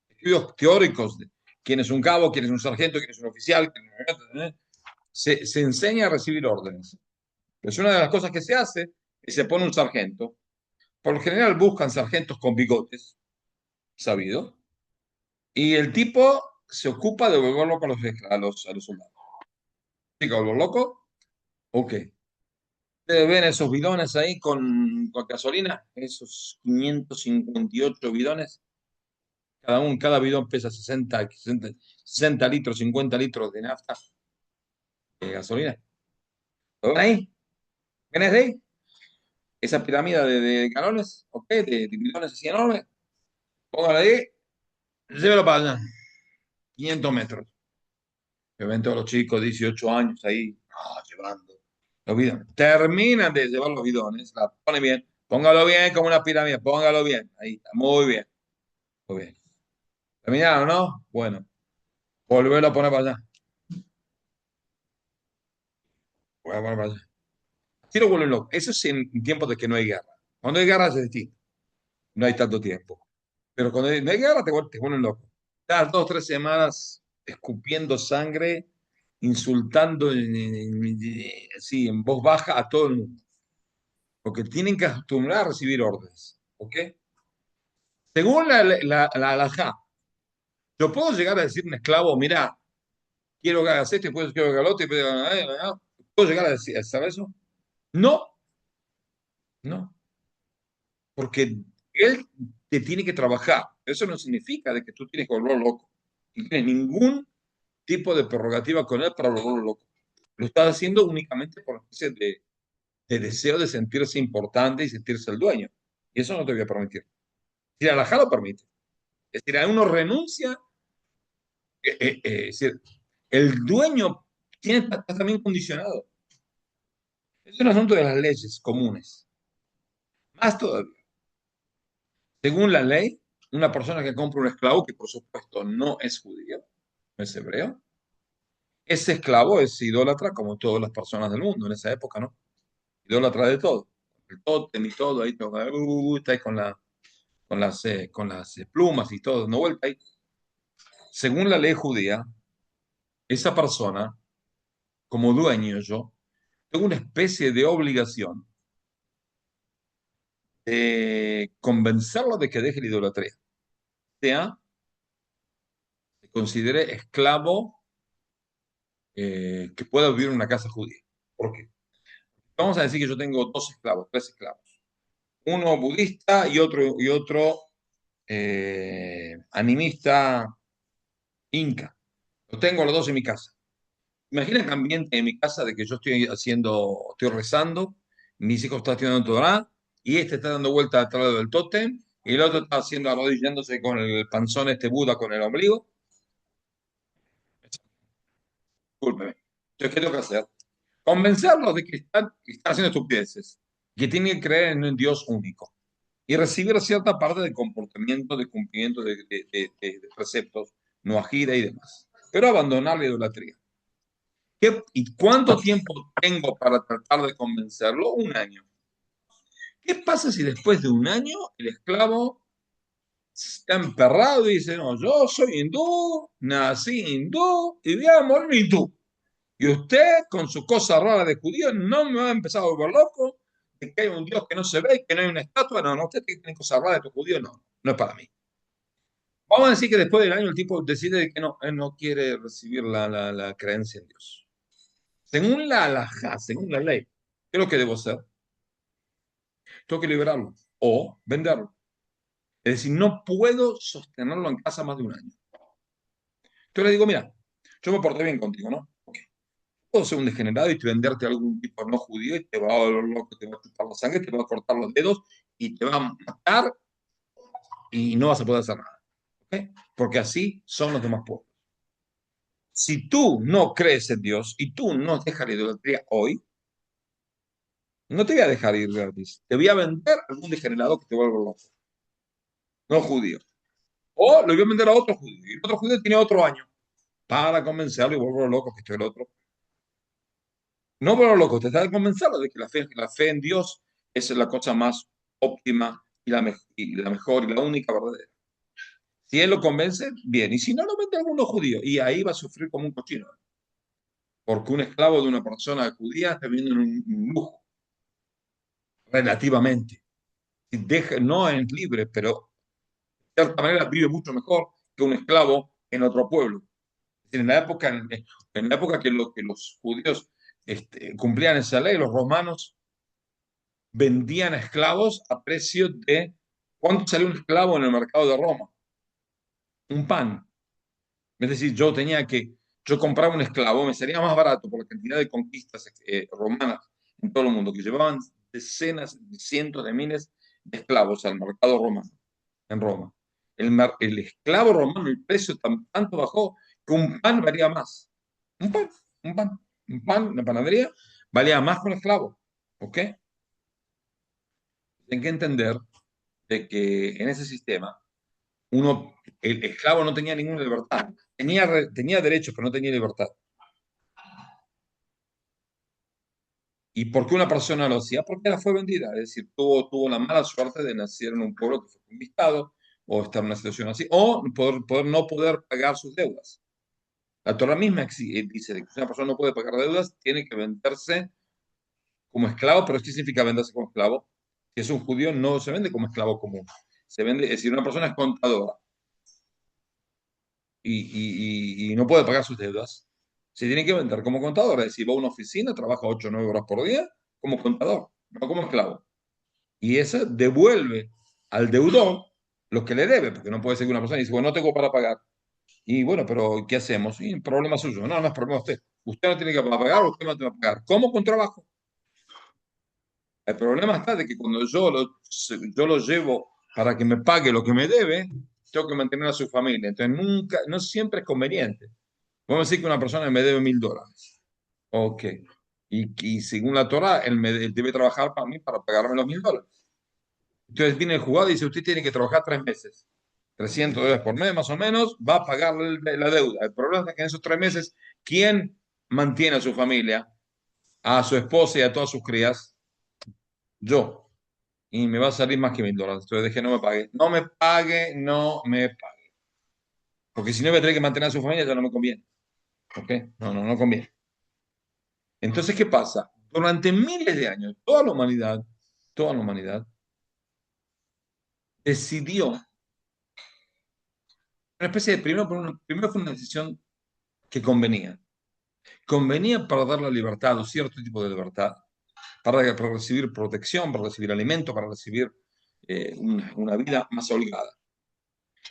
estudios teóricos, de quién es un cabo, quién es un sargento, quién es un oficial, se enseña a recibir órdenes. Es una de las cosas que se hace, y se pone un sargento. Por lo general buscan sargentos con bigotes, sabido, y el tipo se ocupa de volver loco a los soldados. ¿Sí que volver loco? Ok. Ustedes ven esos bidones ahí con gasolina, esos 558 bidones. Cada bidón pesa 60 litros, 50 litros de nafta, de gasolina. ¿Lo ven ahí? ¿Ven desde ahí? Esa pirámide de galones, ¿ok? De bidones así enormes. Póngalo ahí, llévelo para allá. 500 metros. Que ven todos los chicos, 18 años ahí, llevando los bidones. Terminan de llevar los bidones, la ponen bien. Póngalo bien como una pirámide, póngalo bien. Ahí está, muy bien. Muy bien. ¿Terminaron, no? Bueno, volverlo a poner para allá. Voy a poner para allá. Sí lo vuelven loco. Eso es en tiempos de que no hay guerra. Cuando hay guerra es distinto. No hay tanto tiempo. Pero cuando no hay guerra te vuelven loco. Estás 2 o 3 semanas escupiendo sangre, insultando así, en voz baja a todo el mundo. Porque tienen que acostumbrar a recibir órdenes. ¿Ok? Según la halajá, yo puedo llegar a decir a un esclavo, mira, quiero que hagas esto, y después quiero que hagas lo otro, y después, ¿puedo llegar a hacer eso? No, no. Porque él te tiene que trabajar. Eso no significa de que tú tienes que volverlo loco. No tienes ningún tipo de prerrogativa con él para volverlo loco. Lo estás haciendo únicamente por una especie de deseo de sentirse importante y sentirse el dueño. Y eso no te voy a permitir. Si la halajá lo permite. Es decir, a uno renuncia, es decir, el dueño está también condicionado. Es un asunto de las leyes comunes. Más todavía, según la ley, una persona que compra un esclavo, que por supuesto no es judío, no es hebreo, ese esclavo es idólatra como todas las personas del mundo en esa época, ¿no? Idólatra de todo. El tótem y todo, ahí está ahí con las plumas y todo, no vuelta ahí. Según la ley judía, esa persona, como dueño yo, tengo una especie de obligación de convencerlo de que deje la idolatría. Sea, se considere esclavo que pueda vivir en una casa judía. ¿Por qué? Vamos a decir que yo tengo dos esclavos, tres esclavos. Uno budista y otro animista inca. Los tengo los dos en mi casa. Imagina el ambiente en mi casa de que yo estoy rezando, mis hijos están estudiando Torah, y este está dando vuelta al lado del tótem, y el otro está haciendo arrodillándose con el panzón este Buda con el ombligo. Discúlpeme. Entonces, ¿qué tengo que hacer? Convencerlos de que están haciendo estupideces, que tienen que creer en un Dios único y recibir cierta parte de comportamiento, de cumplimiento de preceptos, no ajira y demás, pero abandonar la idolatría. ¿Y cuánto tiempo tengo para tratar de convencerlo? Un año. ¿Qué pasa si después de un año el esclavo está emperrado y dice, no, yo soy hindú, nací hindú y voy a morir hindú? Y usted, con su cosa rara de judío, no me va a empezar a volver loco de que hay un Dios que no se ve y que no hay una estatua. No, no, usted tiene cosas raras de tu judío, no, no es para mí. Vamos a decir que después del año el tipo decide que no, él no quiere recibir la creencia en Dios. Según la halajá, según la ley, ¿qué es lo que debo hacer? Tengo que liberarlo o venderlo. Es decir, no puedo sostenerlo en casa más de un año. Entonces le digo, mira, yo me porté bien contigo, ¿no? Ok. Puedo ser un degenerado y venderte a algún tipo no judío y te va a volver loco, te va a chupar la sangre, te va a cortar los dedos y te va a matar y no vas a poder hacer nada. ¿Ok? Porque así son los demás pueblos. Si tú no crees en Dios y tú no dejas la idolatría hoy, no te voy a dejar ir gratis. Te voy a vender a algún degenerado que te vuelva loco, no judío. O lo voy a vender a otro judío. Y el otro judío tiene otro año para convencerlo y vuelvo loco que estoy el otro. No vuelvo loco, te está de convencerlo de que la fe en Dios es la cosa más óptima y la mejor y la única verdadera. Si él lo convence, bien. Y si no, lo vende a alguno judío. Y ahí va a sufrir como un cochino. Porque un esclavo de una persona judía está viviendo en un lujo, relativamente. No es libre, pero de cierta manera vive mucho mejor que un esclavo en otro pueblo. En la época que los judíos cumplían esa ley, los romanos vendían esclavos a precio de... ¿Cuánto salió un esclavo en el mercado de Roma? Un pan. Es decir, yo compraba un esclavo, me salía más barato por la cantidad de conquistas romanas en todo el mundo, que llevaban decenas, cientos de miles de esclavos al mercado romano, en Roma. El esclavo romano, el precio tanto bajó que un pan valía más. Un pan, un pan, un pan, una panadería, valía más que un esclavo. ¿Ok? Tienen que entender de que en ese sistema el esclavo no tenía ninguna libertad. Tenía derechos, pero no tenía libertad. ¿Y por qué una persona lo hacía? Porque la fue vendida. Es decir, tuvo la mala suerte de nacer en un pueblo que fue conquistado, o estar en una situación así, o no poder pagar sus deudas. La Torah misma dice que si una persona no puede pagar deudas, tiene que venderse como esclavo, pero ¿qué significa venderse como esclavo? Si es un judío, no se vende como esclavo común. Se vende, es decir, una persona es contadora y no puede pagar sus deudas, se tiene que vender como contador. Es decir, va a una oficina, trabaja 8 o 9 horas por día como contador, no como esclavo. Y eso devuelve al deudor lo que le debe, porque no puede ser que una persona dice, bueno, no tengo para pagar. Y bueno, pero ¿qué hacemos? Y problema suyo. No, no es problema de usted. Usted no tiene que pagar, usted no tiene que pagar. ¿Cómo? Con trabajo. El problema está de que cuando yo lo llevo para que me pague lo que me debe, tengo que mantener a su familia. Entonces, nunca, no siempre es conveniente. Vamos a decir que una persona me debe $1.000. Ok. Y según la Torah, él debe trabajar para mí para pagarme los $1.000. Entonces viene el juzgado y dice, usted tiene que trabajar 3 meses. $300 por mes, más o menos, va a pagar la deuda. El problema es que en esos 3 meses, ¿quién mantiene a su familia, a su esposa y a todas sus crías? Yo. Y me va a salir más que $1.000. Entonces dije, no me pague. No me pague, no me pague. Porque si no voy a tener que mantener a su familia, ya no me conviene. ¿Ok? No, no, no conviene. Entonces, ¿qué pasa? Durante miles de años, toda la humanidad decidió, una especie de, primero fue una decisión que convenía. Convenía para dar la libertad, o cierto tipo de libertad, para recibir protección, para recibir alimento, para recibir una vida más holgada.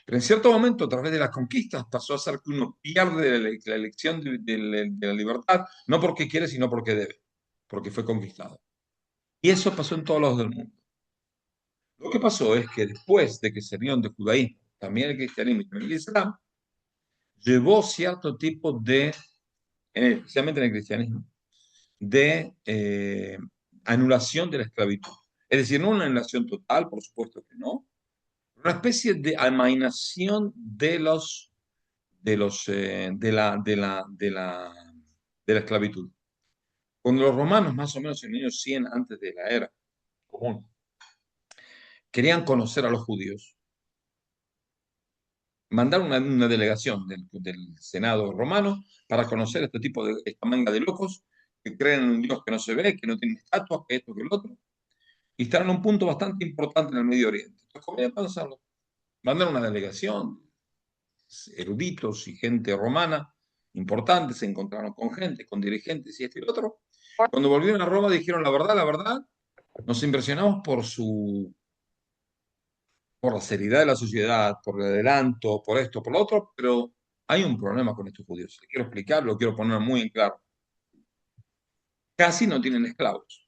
Pero en cierto momento, a través de las conquistas, pasó a ser que uno pierde la elección de la libertad, no porque quiere, sino porque debe, porque fue conquistado. Y eso pasó en todos lados del mundo. Lo que pasó es que después de que se salieron del judaísmo, también el cristianismo y el islam, llevó cierto tipo de, especialmente en el cristianismo, de anulación de la esclavitud. Es decir, no una anulación total, por supuesto que no, una especie de amainación de la esclavitud. Cuando los romanos, más o menos en el año 100 antes de la era común, querían conocer a los judíos, mandaron una delegación del Senado romano para conocer este tipo de esta manga de locos que creen en un Dios que no se ve, que no tiene estatuas, que esto, que el otro, y están en un punto bastante importante en el Medio Oriente. Entonces, ¿cómo iban a pasarlo? Mandaron una delegación, eruditos y gente romana importante, se encontraron con gente, con dirigentes y esto y lo otro. Cuando volvieron a Roma dijeron la verdad, nos impresionamos por la seriedad de la sociedad, por el adelanto, por esto, por lo otro, pero hay un problema con estos judíos. Les quiero explicar, lo quiero poner muy en claro. Casi no tienen esclavos.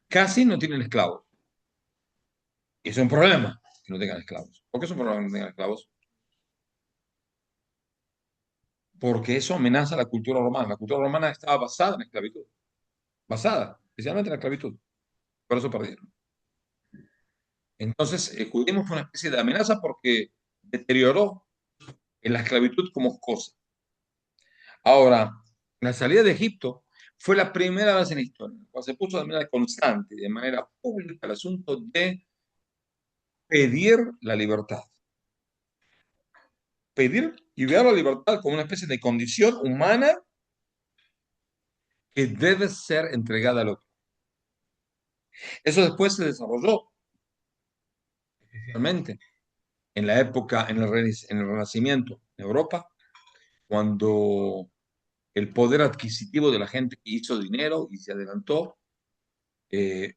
Casi no tienen esclavos. Y es un problema que no tengan esclavos. ¿Por qué es un problema que no tengan esclavos? Porque eso amenaza la cultura romana. La cultura romana estaba basada en la esclavitud. Basada, especialmente en la esclavitud. Por eso perdieron. Entonces, el judaísmo fue una especie de amenaza porque deterioró en la esclavitud como cosa. Ahora, la salida de Egipto fue la primera vez en la historia, cuando se puso de manera constante, de manera pública, el asunto de pedir la libertad. Pedir y ver la libertad como una especie de condición humana que debe ser entregada al otro. Eso después se desarrolló, especialmente en la época, en el Renacimiento en Europa, cuando el poder adquisitivo de la gente que hizo dinero y se adelantó, eh,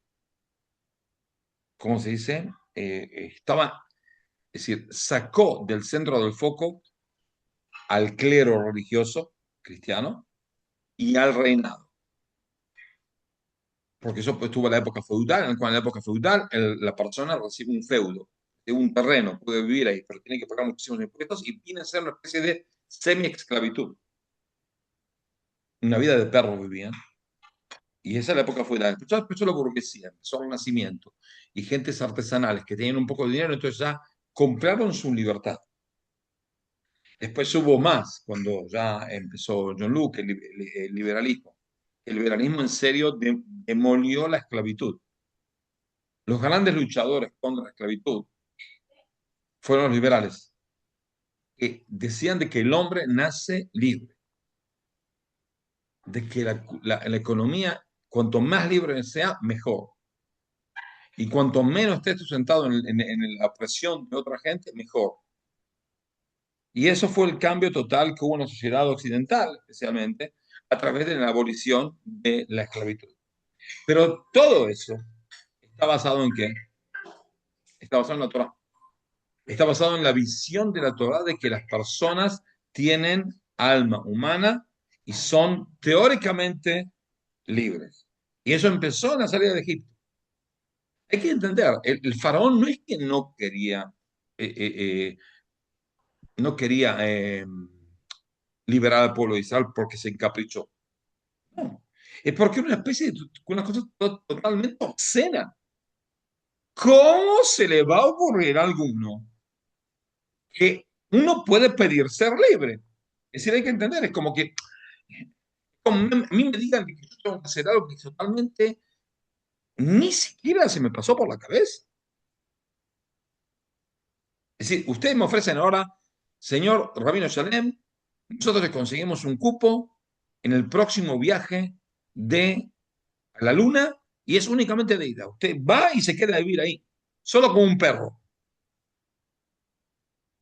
¿cómo se dice? Estaba, es decir, sacó del centro del foco al clero religioso cristiano y al reinado. Porque eso pues, tuvo la época feudal, en la cual en la época feudal la persona recibe un feudo, de un terreno, puede vivir ahí, pero tiene que pagar muchísimos impuestos y viene a ser una especie de semi-esclavitud. Una vida de perro vivían. Y esa es la época feudal. Después empezó la burguesía, empezó el Renacimiento y gentes artesanales que tenían un poco de dinero, entonces ya compraron su libertad. Después hubo más, cuando ya empezó John Locke, el liberalismo. El liberalismo en serio demolió la esclavitud. Los grandes luchadores contra la esclavitud fueron los liberales, que decían de que el hombre nace libre, de que la economía, cuanto más libre sea, mejor. Y cuanto menos esté sustentado en la opresión de otra gente, mejor. Y eso fue el cambio total que hubo en la sociedad occidental, especialmente, a través de la abolición de la esclavitud. Pero todo eso está basado en qué? Está basado en la Torah. Está basado en la visión de la Torah de que las personas tienen alma humana y son teóricamente libres. Y eso empezó en la salida de Egipto. Hay que entender, el faraón no es que eh, eh, no quería liberar al pueblo de Israel porque se encaprichó. No, es porque es una especie de una cosa totalmente obscena. ¿Cómo se le va a ocurrir a alguno que uno puede pedir ser libre? Es decir, hay que entender, es como que como a mí me digan que yo tengo que hacer algo que totalmente ni siquiera se me pasó por la cabeza. Es decir, ustedes me ofrecen ahora, señor Rabino Shalem, nosotros le conseguimos un cupo en el próximo viaje de a la luna y es únicamente de ida. Usted va y se queda a vivir ahí, solo como un perro.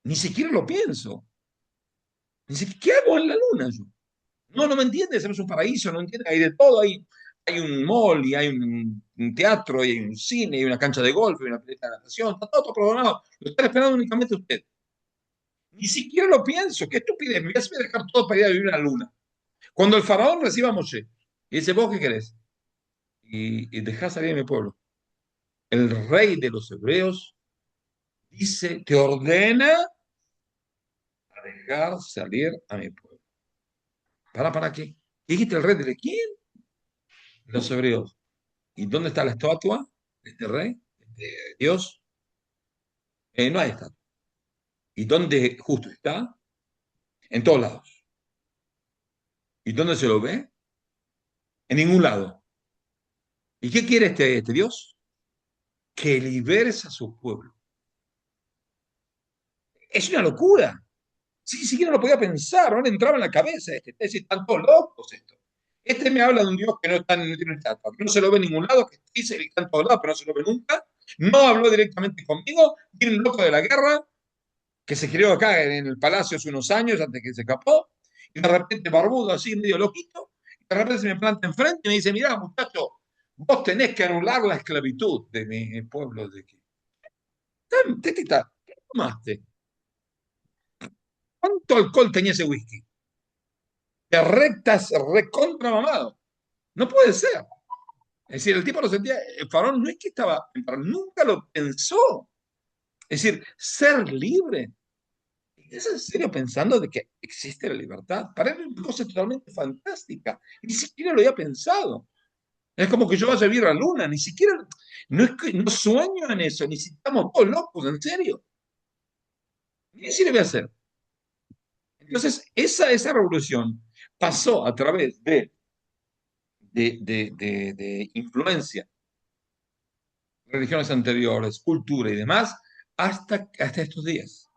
Ni siquiera lo pienso. Ni siquiera, ¿qué hago en la luna yo? No, no me entiendes, es un paraíso, no entiendes, hay de todo, hay un mall, y hay un teatro, y hay un cine, y una cancha de golf, y una pileta de natación, está todo programado, lo está esperando únicamente usted. Ni siquiera lo pienso, qué estupidez, me voy a dejar todo para ir a vivir a la luna. Cuando el faraón reciba a Moshe, y dice, ¿vos qué querés? Y dejá salir a mi pueblo. El rey de los hebreos dice, te ordena a dejar salir a mi pueblo. ¿Para qué? ¿Qué dijiste el rey de quién? Los hebreos. ¿Y dónde está la estatua de este rey, de Dios? No hay estatua. ¿Y dónde justo está? En todos lados. ¿Y dónde se lo ve? En ningún lado. ¿Y qué quiere este Dios? Que liberes a su pueblo. Es una locura. Sí, siquiera lo podía pensar, no le entraba en la cabeza. Es decir, están todos locos esto. Este me habla de un Dios que no, está, no tiene estatua, que no se lo ve en ningún lado, que dice que está en todos lados, pero no se lo ve nunca. No habló directamente conmigo. Tiene un loco de la guerra que se crió acá en el palacio hace unos años antes que se escapó, y de repente barbudo, así medio loquito, y de repente se me planta enfrente y me dice, mirá, muchacho, vos tenés que anular la esclavitud de mi pueblo. ¿Qué tomaste? ¿Cuánto alcohol tenía ese whisky? De rectas, recontra mamado. No puede ser. Es decir, el tipo lo sentía, el faraón no es que estaba, nunca lo pensó. Es decir, ser libre. ¿Es en serio pensando de que existe la libertad? Para él es una cosa totalmente fantástica. Ni siquiera lo había pensado. Es como que yo vaya a vivir a la luna, ni siquiera, no es que no sueño en eso, ni si estamos todos locos, en serio. Ni si le voy a hacer. Entonces, esa revolución pasó a través de influencia, religiones anteriores, cultura y demás, hasta estos días.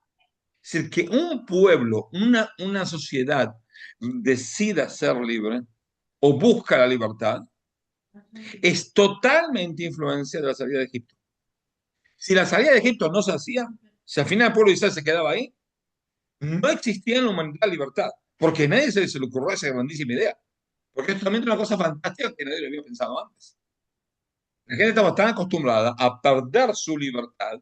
Es decir, que un pueblo, una sociedad decida ser libre o busca la libertad, es totalmente influencia de la salida de Egipto. Si la salida de Egipto no se hacía, si al final el pueblo de Israel se quedaba ahí, no existía en la humanidad la libertad, porque a nadie se le ocurrió esa grandísima idea, porque es totalmente una cosa fantástica que nadie lo había pensado antes. La gente estaba tan acostumbrada a perder su libertad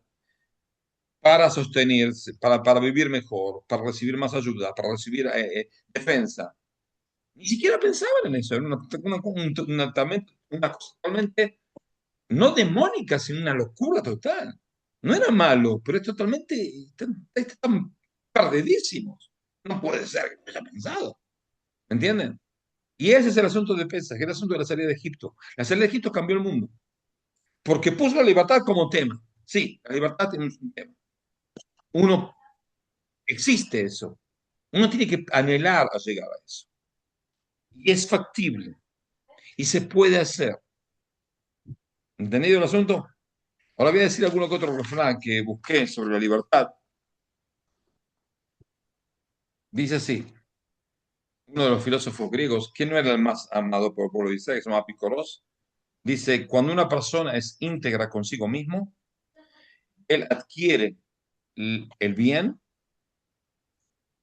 para sostenerse, para vivir mejor, para recibir más ayuda, para recibir defensa. Ni siquiera pensaban en eso, era una cosa totalmente, no demónica, sino una locura total. No era malo, pero es totalmente, están perdidísimos. No puede ser que no haya pensado, ¿me entienden? Y ese es el asunto de Pesach, que es el asunto de la salida de Egipto. La salida de Egipto cambió el mundo, porque puso la libertad como tema. Sí, la libertad tiene un tema. Uno, existe eso. Uno tiene que anhelar a llegar a eso. Y es factible. Y se puede hacer. ¿Entendido el asunto? Ahora voy a decir alguno que otro refrán que busqué sobre la libertad. Dice así, uno de los filósofos griegos, que no era el más amado por el pueblo de Israel, que se llama Picoros, dice, cuando una persona es íntegra consigo mismo, él adquiere el bien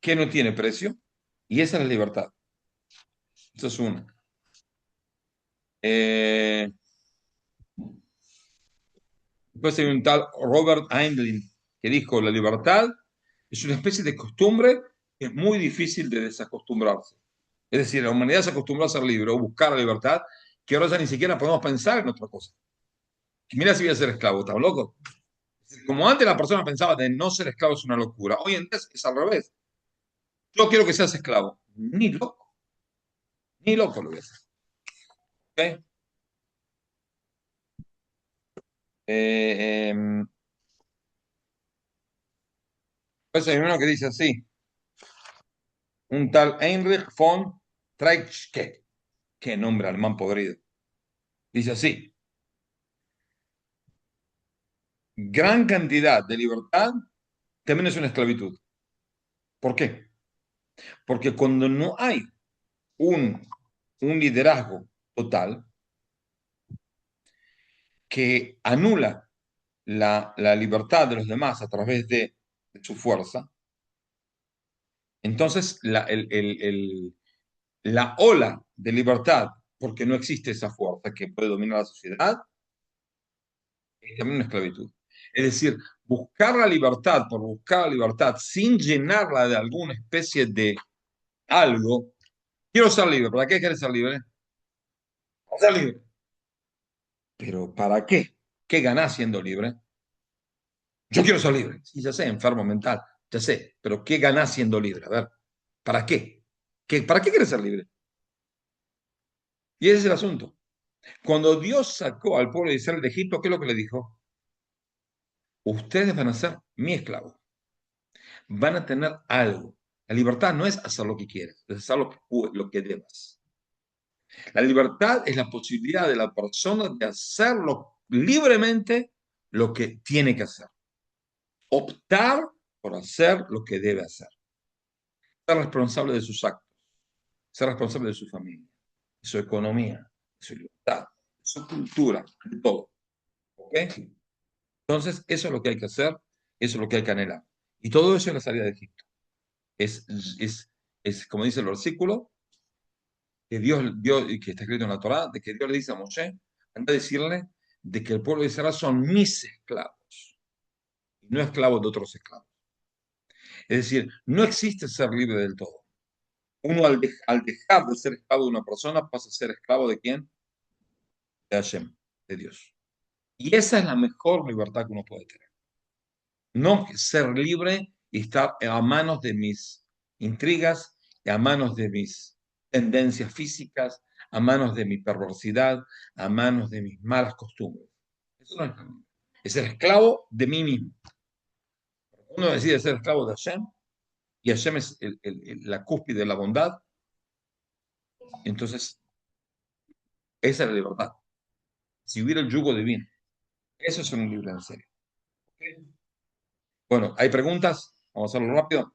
que no tiene precio, y esa es la libertad. Eso es uno. Después hay un tal Robert Heinlein que dijo, la libertad es una especie de costumbre que es muy difícil de desacostumbrarse. Es decir, la humanidad se acostumbró a ser libre o buscar la libertad, que ahora ya ni siquiera podemos pensar en otra cosa. Mira si voy a ser esclavo, ¿estás loco? Como antes la persona pensaba de no ser esclavo es una locura, hoy en día es al revés. Yo quiero que seas esclavo. Ni loco, ni loco lo voy a hacer. ¿Ok? Eh, em, pues hay uno que dice así, un tal Heinrich von Treitschke, qué nombre alemán podrido. Dice así, gran cantidad de libertad también es una esclavitud. ¿Por qué? Porque cuando no hay un, un liderazgo total que anula la libertad de los demás a través de su fuerza, entonces la ola de libertad, porque no existe esa fuerza que puede dominar la sociedad, es también una esclavitud. Es decir, buscar la libertad por buscar la libertad sin llenarla de alguna especie de algo. Quiero ser libre. ¿Para qué quieres ser libre? Para ser libre. ¿Pero para qué? ¿Qué ganás siendo libre? Yo quiero ser libre. Sí, ya sé, enfermo mental, ya sé. Pero ¿qué ganás siendo libre? A ver, ¿para qué? ¿Para qué quieres ser libre? Y ese es el asunto. Cuando Dios sacó al pueblo de Israel de Egipto, ¿qué es lo que le dijo? Ustedes van a ser mi esclavo. Van a tener algo. La libertad no es hacer lo que quieras, es hacer lo que debas. La libertad es la posibilidad de la persona de hacerlo libremente lo que tiene que hacer. Optar por hacer lo que debe hacer. Ser responsable de sus actos, ser responsable de su familia, de su economía, de su libertad, de su cultura, de todo. ¿Ok? Entonces, eso es lo que hay que hacer, eso es lo que hay que anhelar. Y todo eso es la salida de Egipto. Es, es, es como dice el versículo, que Dios, y que está escrito en la Torá, de que Dios le dice a Moshe, anda a decirle de que el pueblo de Israel son mis esclavos, y no esclavos de otros esclavos. Es decir, no existe ser libre del todo. Uno al dejar de ser esclavo de una persona pasa a ser esclavo de quién? De Hashem, de Dios. Y esa es la mejor libertad que uno puede tener. No ser libre y estar a manos de mis intrigas, y a manos de mis tendencias físicas, a manos de mi perversidad, a manos de mis malas costumbres. Eso no es libre. Es ser esclavo de mí mismo. Uno decide ser esclavo de Hashem, y Hashem es la cúspide de la bondad, entonces esa es la libertad. Si hubiera el yugo divino, eso es un libre en serio. ¿Ok? Bueno, ¿hay preguntas? Vamos a hacerlo rápido.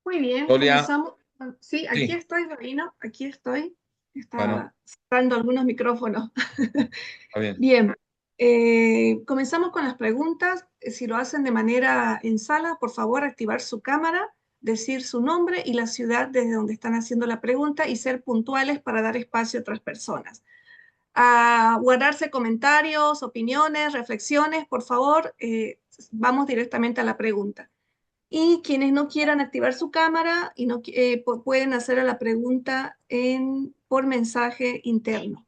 Muy bien, Solia, comenzamos. Sí, aquí sí, estoy, Rabino, aquí estoy. bueno, Estaba cerrando algunos micrófonos. está bien. Bien, comenzamos con las preguntas. Si lo hacen de manera en sala, por favor, activar su cámara, decir su nombre y la ciudad desde donde están haciendo la pregunta y ser puntuales para dar espacio a otras personas. A guardarse comentarios, opiniones, reflexiones, por favor, vamos directamente a la pregunta. Y quienes no quieran activar su cámara y no, pueden hacer la pregunta por mensaje interno.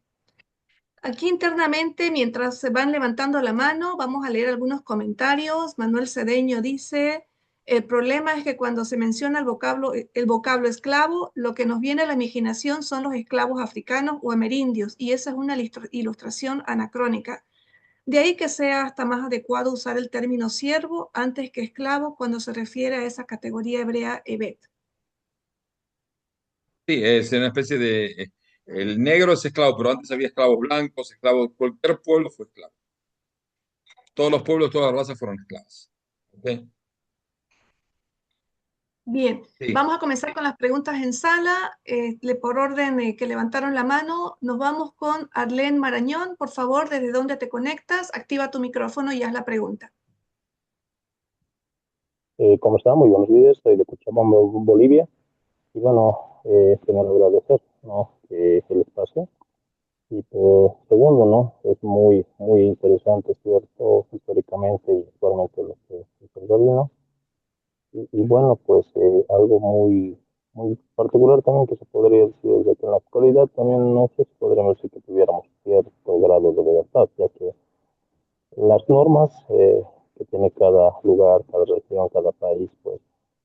Aquí internamente, mientras se van levantando la mano, vamos a leer algunos comentarios. Manuel Cedeño dice, el problema es que cuando se menciona el vocablo esclavo, lo que nos viene a la imaginación son los esclavos africanos o amerindios, y esa es una ilustración anacrónica. De ahí que sea hasta más adecuado usar el término siervo antes que esclavo cuando se refiere a esa categoría hebrea Evet. Sí, es una especie de... el negro es esclavo, pero antes había esclavos blancos, esclavos, cualquier pueblo fue esclavo. Todos los pueblos, todas las razas fueron esclavas. ¿Ok? Bien, Sí, vamos a comenzar con las preguntas en sala. Por orden que levantaron la mano, nos vamos con Arlene Marañón. Por favor, ¿desde dónde te conectas? Activa tu micrófono y haz la pregunta. ¿Cómo está? Muy buenos días, soy de Cochabamba, Bolivia. Y bueno, primero agradecer, ¿no?, el espacio. Y pues, segundo, ¿no? Es muy, muy interesante, ¿cierto? Históricamente y actualmente lo que es el gobierno. Y bueno, pues algo muy, muy particular también que se podría decir es de que en la actualidad también no sé si podríamos decir que tuviéramos cierto grado de libertad, ya que las normas que tiene cada lugar, cada región, cada país, pues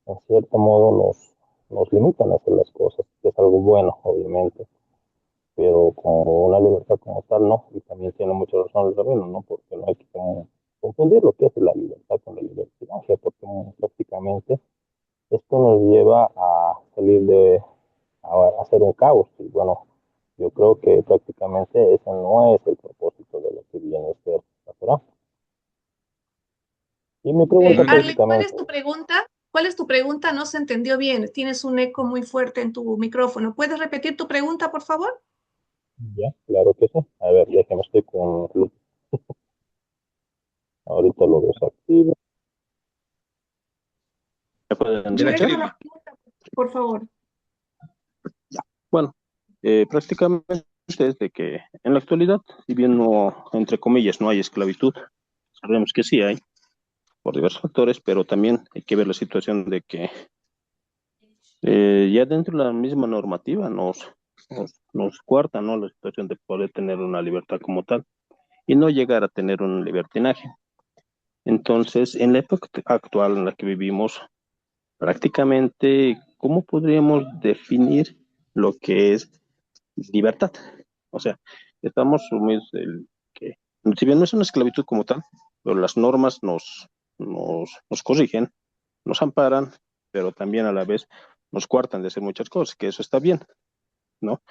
en cierto modo nos limitan a hacer las cosas, que es algo bueno, obviamente, pero como una libertad como tal, no, y también tiene mucha razón el rabino, ¿no? Porque no hay que confundir lo que es la libertad con la libertinaje, porque prácticamente esto nos lleva a salir a hacer un caos, y bueno, yo creo que prácticamente ese no es el propósito de lo que viene a ser la Torah. Y mi pregunta Arlen, ¿cuál prácticamente, es tu pregunta? ¿Cuál es tu pregunta? No se entendió bien. Tienes un eco muy fuerte en tu micrófono. ¿Puedes repetir tu pregunta, por favor? ya, claro que sí. A ver, déjeme, estoy con ahorita lo desactivo. ¿Me pueden De la escuchar? Regresa a escriba. la pregunta, por favor. Ya. Bueno, prácticamente es de que en la actualidad, si bien no, entre comillas, no hay esclavitud, sabemos que sí hay, por diversos factores, pero también hay que ver la situación de que ya dentro de la misma normativa nos cuarta, ¿no? La situación de poder tener una libertad como tal y no llegar a tener un libertinaje. Entonces, en la época actual en la que vivimos, prácticamente, ¿cómo podríamos definir lo que es libertad? O sea, estamos sumidos en que, si bien no es una esclavitud como tal, pero las normas nos corrigen, nos amparan, pero también a la vez nos cuartan de hacer muchas cosas, que eso está bien, ¿no?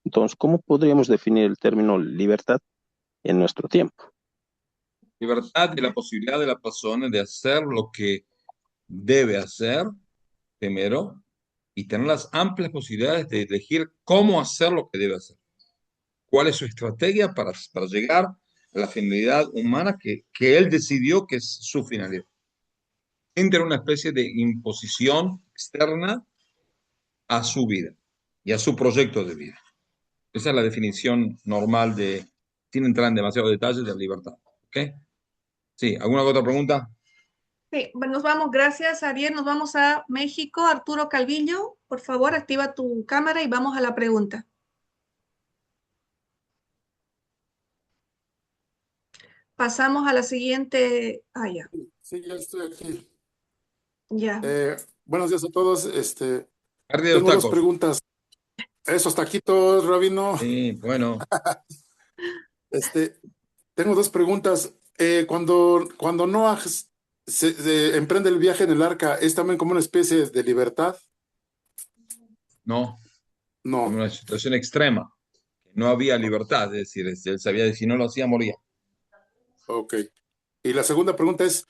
Entonces, ¿cómo podríamos definir el término libertad en nuestro tiempo? Libertad y la posibilidad de la persona de hacer lo que debe hacer primero y tener las amplias posibilidades de elegir cómo hacer lo que debe hacer. ¿Cuál es su estrategia para llegar a la finalidad humana que él decidió que es su finalidad? Sin tener una especie de imposición externa a su vida y a su proyecto de vida. Esa es la definición normal sin entrar en demasiados detalles, de la libertad. ¿Ok? Sí, ¿alguna otra pregunta? Sí, bueno, nos vamos, gracias Ariel, nos vamos a México. Arturo Calvillo, por favor, activa tu cámara y vamos a la pregunta. Pasamos a la siguiente. Ah, ya, Sí, ya estoy aquí. ya. Buenos días a todos. Pérdida de los Tengo dos tacos. preguntas. Esos taquitos, Rabino. Sí, bueno. Este, Tengo dos preguntas. Cuando Noah emprende el viaje en el arca, ¿es también como una especie de libertad? No, en No. una situación extrema. No había libertad, es decir, él sabía que si no lo hacía, moría. Ok. Y la segunda pregunta es,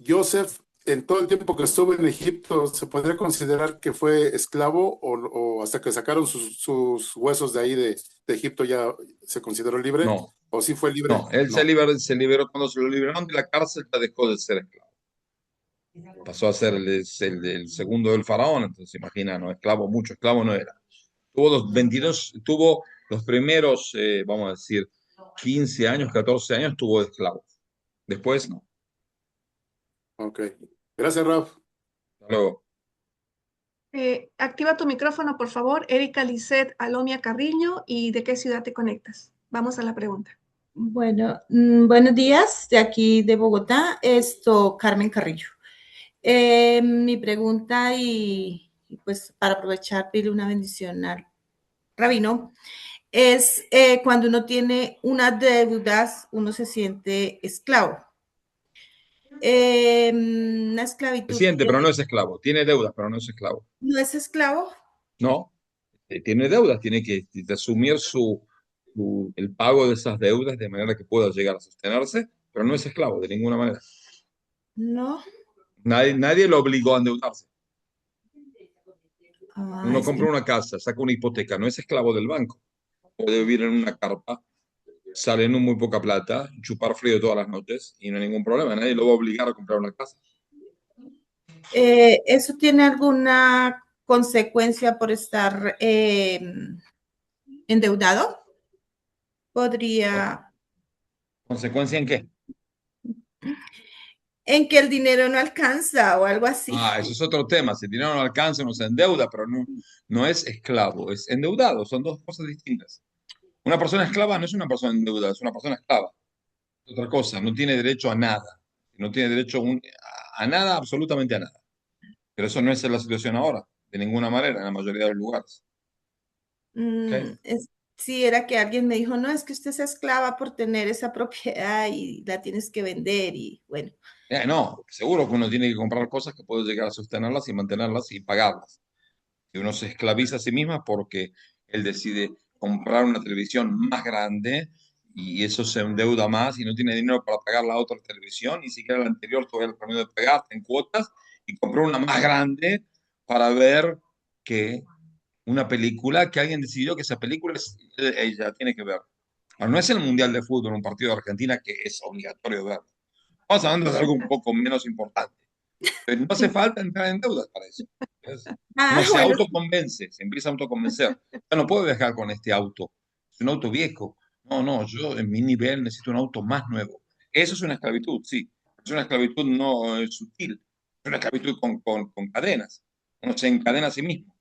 Joseph, en todo el tiempo que estuvo en Egipto, ¿se podría considerar que fue esclavo o hasta que sacaron sus huesos de ahí de Egipto ya se consideró libre? No, ¿O sí fue libre? no, él No. se liberó cuando se lo liberaron de la cárcel, ya dejó de ser esclavo. Pasó a ser el segundo del faraón, entonces imagina, no, esclavo, mucho esclavo no era. Tuvo los primeros, vamos a decir, 15 años, 14 años, tuvo de esclavo. Después no. Ok. Gracias, Raf. Hasta luego. Activa tu micrófono, por favor. Erika Lisset Alomia Carriño, ¿y de qué ciudad te conectas? Vamos a la pregunta. Bueno, buenos días, de aquí de Bogotá, Carmen Carrillo. Mi pregunta pues para aprovechar, pedirle una bendición al rabino, es cuando uno tiene unas deudas, uno se siente esclavo. Una Se esclavitud siente, pero no que es esclavo. Tiene deudas, pero no es esclavo. no es esclavo. No, tiene deudas, tiene que asumir el pago de esas deudas de manera que pueda llegar a sostenerse, pero no es esclavo de ninguna manera. No. Nadie lo obligó a endeudarse. Ah, Uno compra una casa, saca una hipoteca, no es esclavo del banco. Puede vivir en una carpa, sale en muy poca plata, chupar frío todas las noches y no hay ningún problema. Nadie lo va a obligar a comprar una casa. ¿Eso tiene alguna consecuencia por estar endeudado? Podría, ¿Consecuencia en qué? en que el dinero no alcanza o algo así. Ah, eso es otro tema. Si el dinero no alcanza, uno se endeuda, pero no es esclavo, es endeudado. Son dos cosas distintas. Una persona esclava no es una persona endeudada, es una persona esclava. Es otra cosa, no tiene derecho a nada. No tiene derecho a nada, absolutamente a nada. Pero eso no es la situación ahora, de ninguna manera, en la mayoría de los lugares. ¿Ok? Sí, era que alguien me dijo, no, es que usted es esclava por tener esa propiedad y la tienes que vender y bueno. No, seguro que uno tiene que comprar cosas que puede llegar a sostenerlas y mantenerlas y pagarlas. Y uno se esclaviza a sí misma porque él decide comprar una televisión más grande y eso se endeuda más y no tiene dinero para pagar la otra televisión, ni siquiera la anterior todavía el premio de pagar en cuotas y compró una más grande para ver que una película que alguien decidió que esa película ella tiene que ver. Ahora, no es el Mundial de Fútbol, un partido de Argentina que es obligatorio ver. Estamos hablando de algo un poco menos importante. Pero no hace falta entrar en deudas para eso. ¿Ves? Ah, Uno se bueno, autoconvence, se empieza a autoconvencer. Ya no puedo viajar con este auto, es un auto viejo. No, no, yo en mi nivel necesito un auto más nuevo. Eso es una esclavitud, sí. Es una esclavitud no sutil, es una esclavitud con cadenas. Uno se encadena a sí mismo.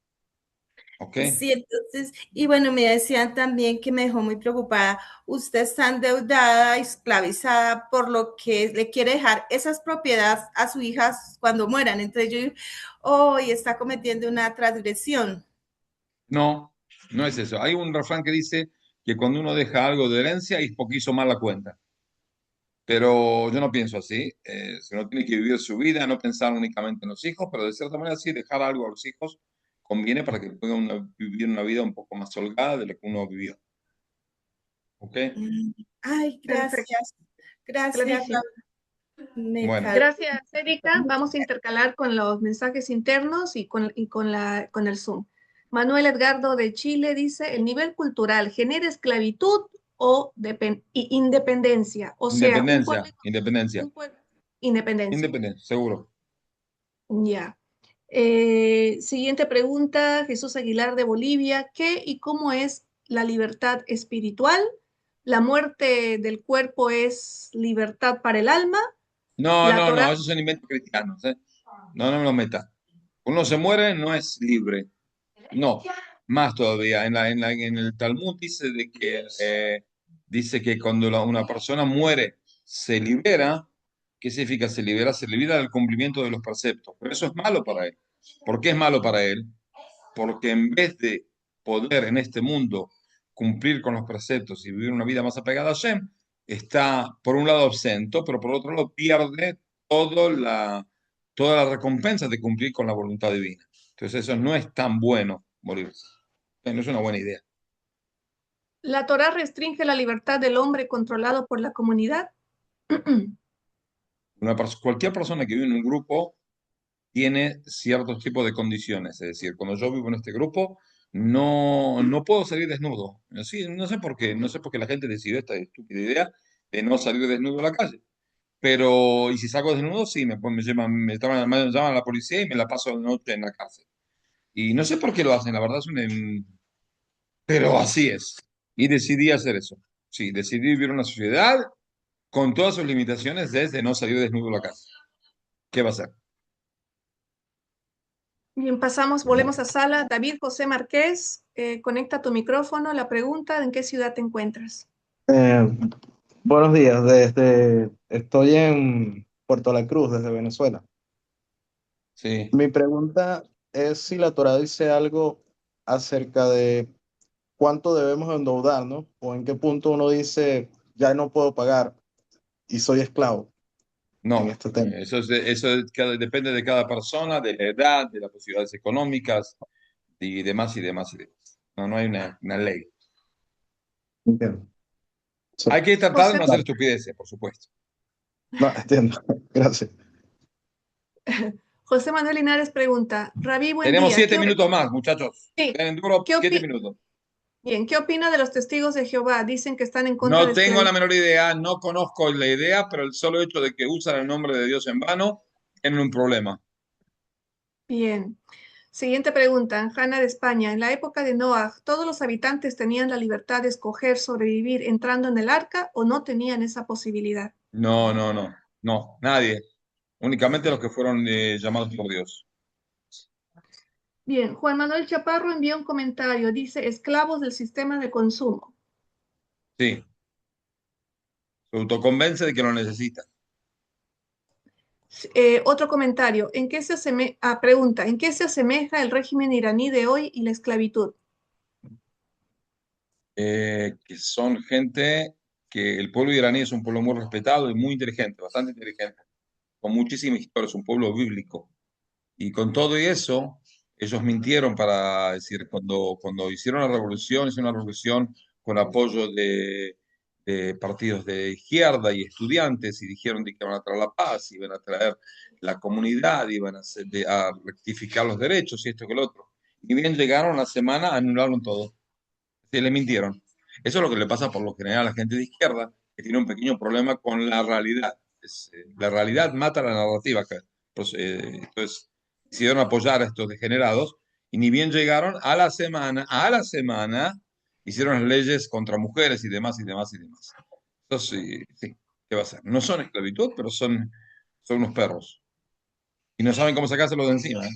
¿Ok? sí, entonces, y bueno, me decían también que me dejó muy preocupada, usted está endeudada, esclavizada, por lo que le quiere dejar esas propiedades a sus hijas cuando mueran. Entonces yo, hoy está cometiendo una transgresión. No, no es eso. Hay un refrán que dice que cuando uno deja algo de herencia es porque hizo mal la cuenta. Pero yo no pienso así. Uno tiene que vivir su vida, no pensar únicamente en los hijos, pero de cierta manera sí dejar algo a los hijos conviene para que puedan vivir una vida un poco más holgada de lo que uno vivió. ¿Ok? Ay, Perfecto, gracias, gracias, clarísimo. me Bueno, calmo. Gracias, Erika. Vamos a intercalar con los mensajes internos con el Zoom. Manuel Edgardo de Chile dice, ¿el nivel cultural genera esclavitud o independencia? O sea, un pueblo, independencia, independencia, un pueblo, independencia. independencia, seguro. Ya. Siguiente pregunta, Jesús Aguilar de Bolivia. ¿Qué y cómo es la libertad espiritual? ¿La muerte del cuerpo es libertad para el alma? No, La no, Torá. no, esos son inventos cristianos, ¿eh? No, no me los meta. Uno se muere, no es libre. No, más todavía. En el Talmud dice que cuando una persona muere, se libera. ¿Qué significa se libera? Se libera del cumplimiento de los preceptos. Pero eso es malo para él. ¿Por qué es malo para él? Porque en vez de poder en este mundo cumplir con los preceptos y vivir una vida más apegada a Hashem, está por un lado ausento, pero por otro lado pierde toda la recompensa de cumplir con la voluntad divina. Entonces eso no es tan bueno morirse. No es una buena idea. La Torá restringe la libertad del hombre controlado por la comunidad. Cualquier persona que vive en un grupo tiene ciertos tipos de condiciones. Es decir, cuando yo vivo en este grupo, no puedo salir desnudo. Sí, no sé por qué la gente decidió esta estúpida idea de no salir desnudo a la calle. Pero, y si salgo desnudo, sí, me llaman a la policía y me la paso la noche en la cárcel. Y no sé por qué lo hacen, la verdad pero así es. Y decidí hacer eso. Sí, decidí vivir una sociedad con todas sus limitaciones desde no salir desnudo a la calle. ¿Qué va a hacer? Bien, volvemos a sala. David José Márquez, conecta tu micrófono. La pregunta, ¿en qué ciudad te encuentras? Eh, Buenos días, estoy en Puerto La Cruz, desde Venezuela. Sí. Mi pregunta es si la Torá dice algo acerca de cuánto debemos endeudarnos o en qué punto uno dice ya no puedo pagar y soy esclavo en No, este tema. depende de cada persona, de la edad, de las posibilidades económicas y demás y demás y demás. No, no hay una ley. Entiendo. Sí. Hay que tratar de José, no hacer estupideces, por supuesto. No, entiendo. Gracias. José Manuel Linares pregunta, Rabí, buen Tenemos día. 7 minutos más, muchachos. Sí, Tienen duro ¿qué 7 minutos. Bien, ¿qué opina de los testigos de Jehová? Dicen que están en contra de No tengo la esclavitud. menor idea, no conozco la idea, pero el solo hecho de que usan el nombre de Dios en vano tienen un problema. Bien. Siguiente pregunta, Hanna de España. En la época de Noah, ¿todos los habitantes tenían la libertad de escoger sobrevivir entrando en el arca o no tenían esa posibilidad? No, no, no, no, nadie. Únicamente los que fueron llamados por Dios. Bien, Juan Manuel Chaparro envió un comentario. Dice, esclavos del sistema de consumo. Sí, se autoconvence de que lo necesita. Otro comentario. Pregunta, ¿en qué se asemeja el régimen iraní de hoy y la esclavitud? Que son gente que el pueblo iraní es un pueblo muy respetado y muy inteligente, bastante inteligente, con muchísima historia, es un pueblo bíblico. Y con todo y eso, ellos mintieron para decir, cuando hicieron la revolución, hicieron una revolución con apoyo de partidos de izquierda y estudiantes, y dijeron de que iban a traer la paz, iban a traer la comunidad, iban a rectificar los derechos y esto que lo otro. Y bien llegaron a la semana, anularon todo. Sí, le mintieron. Eso es lo que le pasa por lo general a la gente de izquierda, que tiene un pequeño problema con la realidad. La realidad mata la narrativa acá. Entonces, decidieron apoyar a estos degenerados y ni bien llegaron a la semana, hicieron las leyes contra mujeres y demás y demás y demás. Entonces, sí, sí, ¿qué va a ser? No son esclavitud, pero son unos perros. Y no saben cómo sacárselo de encima, ¿eh?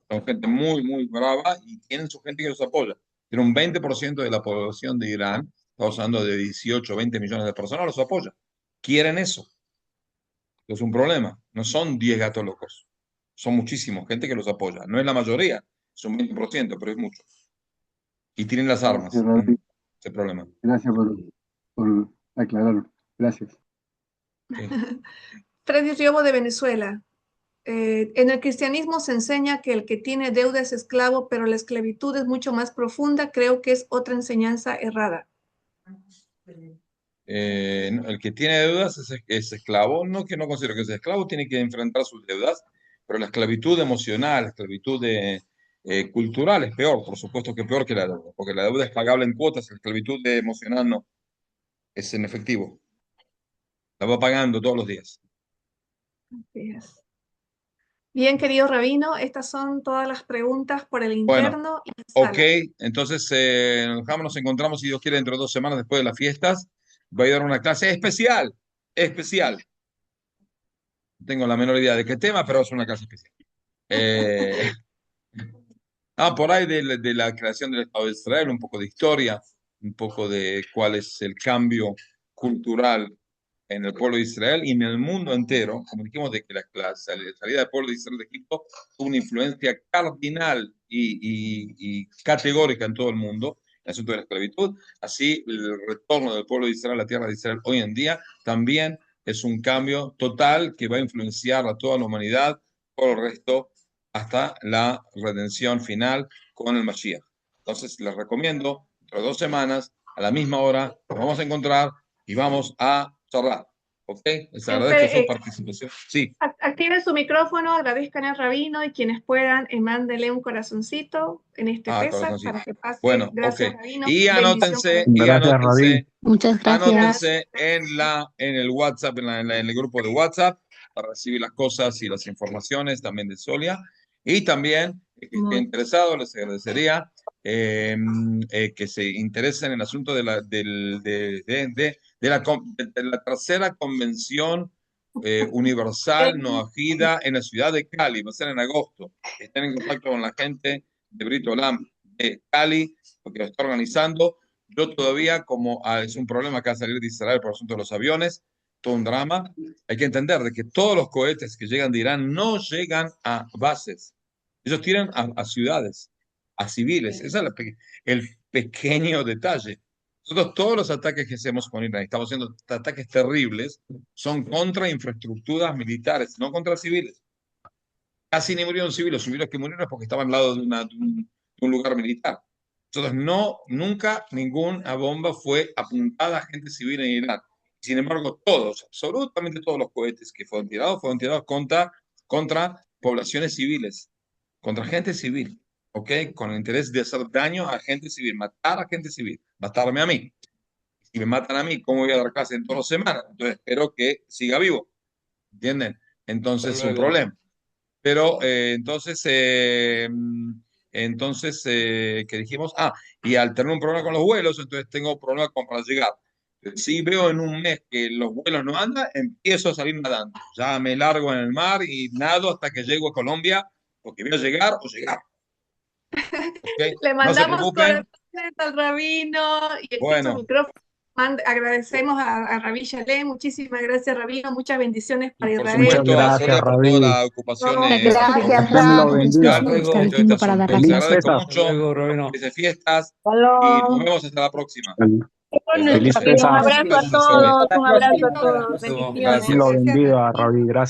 Son gente muy, muy brava y tienen su gente que los apoya. Tiene un 20% de la población de Irán, estamos hablando de 18, 20 millones de personas, los apoya. Quieren eso. Es un problema. No son 10 gatos locos. Son muchísimos, gente que los apoya. No es la mayoría, es un 20%, pero es mucho. Y tienen las armas. Gracias, Raúl. Ese es el problema. Gracias por aclararlo. Gracias. Sí. Freddy Riobo de Venezuela. En el cristianismo se enseña que el que tiene deuda es esclavo, pero la esclavitud es mucho más profunda. Creo que es otra enseñanza errada. No, el que tiene deudas es esclavo. No que no considero que sea esclavo, tiene que enfrentar sus deudas, pero la esclavitud emocional, la esclavitud cultural es peor, por supuesto que peor que la deuda, porque la deuda es pagable en cuotas, la esclavitud emocional no, es en efectivo, la va pagando todos los días. Bien, querido Rabino, estas son todas las preguntas por el interno y en sala. Ok, entonces nos encontramos, si Dios quiere, dentro de 2 semanas después de las fiestas. Voy a dar una clase especial. No tengo la menor idea de qué tema, pero es una clase especial. Por ahí de la creación del Estado de Israel, un poco de historia, un poco de cuál es el cambio cultural en el pueblo de Israel y en el mundo entero. Como dijimos, de que la salida del pueblo de Israel de Egipto tuvo una influencia cardinal y categórica en todo el mundo, en el asunto de la esclavitud. Así, el retorno del pueblo de Israel a la tierra de Israel hoy en día también es un cambio total que va a influenciar a toda la humanidad por el resto hasta la redención final con el Mashiach. Entonces, les recomiendo, dentro de 2 semanas, a la misma hora, nos vamos a encontrar y vamos a charlar. ¿Ok? Les agradezco su participación. Sí. Activen su micrófono, agradezcan al Rabino y quienes puedan, mándenle un corazoncito en este Pesach para que pase. Bueno, gracias, ok. Rabino. Y anótense, Muchas gracias. Anótense en el WhatsApp, en el grupo de WhatsApp, para recibir las cosas y las informaciones también de Solia. Y también, que esté interesado, les agradecería que se interesen en el asunto de la tercera convención universal noajida en la ciudad de Cali. Va a ser en agosto. Estén en contacto con la gente de Brit Olam de Cali, porque lo está organizando. Yo todavía, como es un problema acá salir de Israel por el asunto de los aviones, todo un drama, hay que entender de que todos los cohetes que llegan de Irán no llegan a bases. Ellos tiran a ciudades, a civiles. Ese es el pequeño detalle. Nosotros todos los ataques que hacemos con Irán, estamos haciendo ataques terribles, son contra infraestructuras militares, no contra civiles. Casi ni murieron civiles, los civiles que murieron es porque estaban al lado de un lugar militar. Entonces, nunca ninguna bomba fue apuntada a gente civil en Irán. Sin embargo, absolutamente todos los cohetes que fueron tirados contra poblaciones civiles, contra gente civil, ¿ok? Con el interés de hacer daño a gente civil, matar a gente civil, matarme a mí. Si me matan a mí, ¿cómo voy a dar clase en todas las semanas? Entonces, espero que siga vivo, ¿entienden? Entonces, es un problema. Pero ¿qué dijimos? Y al tener un problema con los vuelos, entonces tengo problemas para llegar. Si veo en un mes que los vuelos no andan, empiezo a salir nadando. Ya me largo en el mar y nado hasta que llego a Colombia, porque voy a llegar o llegar. ¿Okay? Le mandamos no se preocupen. corazones al Rabino y Bueno. su micrófono Agradecemos a Rabí Shalem, muchísimas gracias Rabino, muchas bendiciones para Por Israel. supuesto, a Sonia por toda la ocupación. Les agradezco mucho. Felices fiestas y nos vemos hasta la próxima. Un abrazo a todos, un abrazo a todos. Bendiciones. Lo bendiga, Rabí, gracias.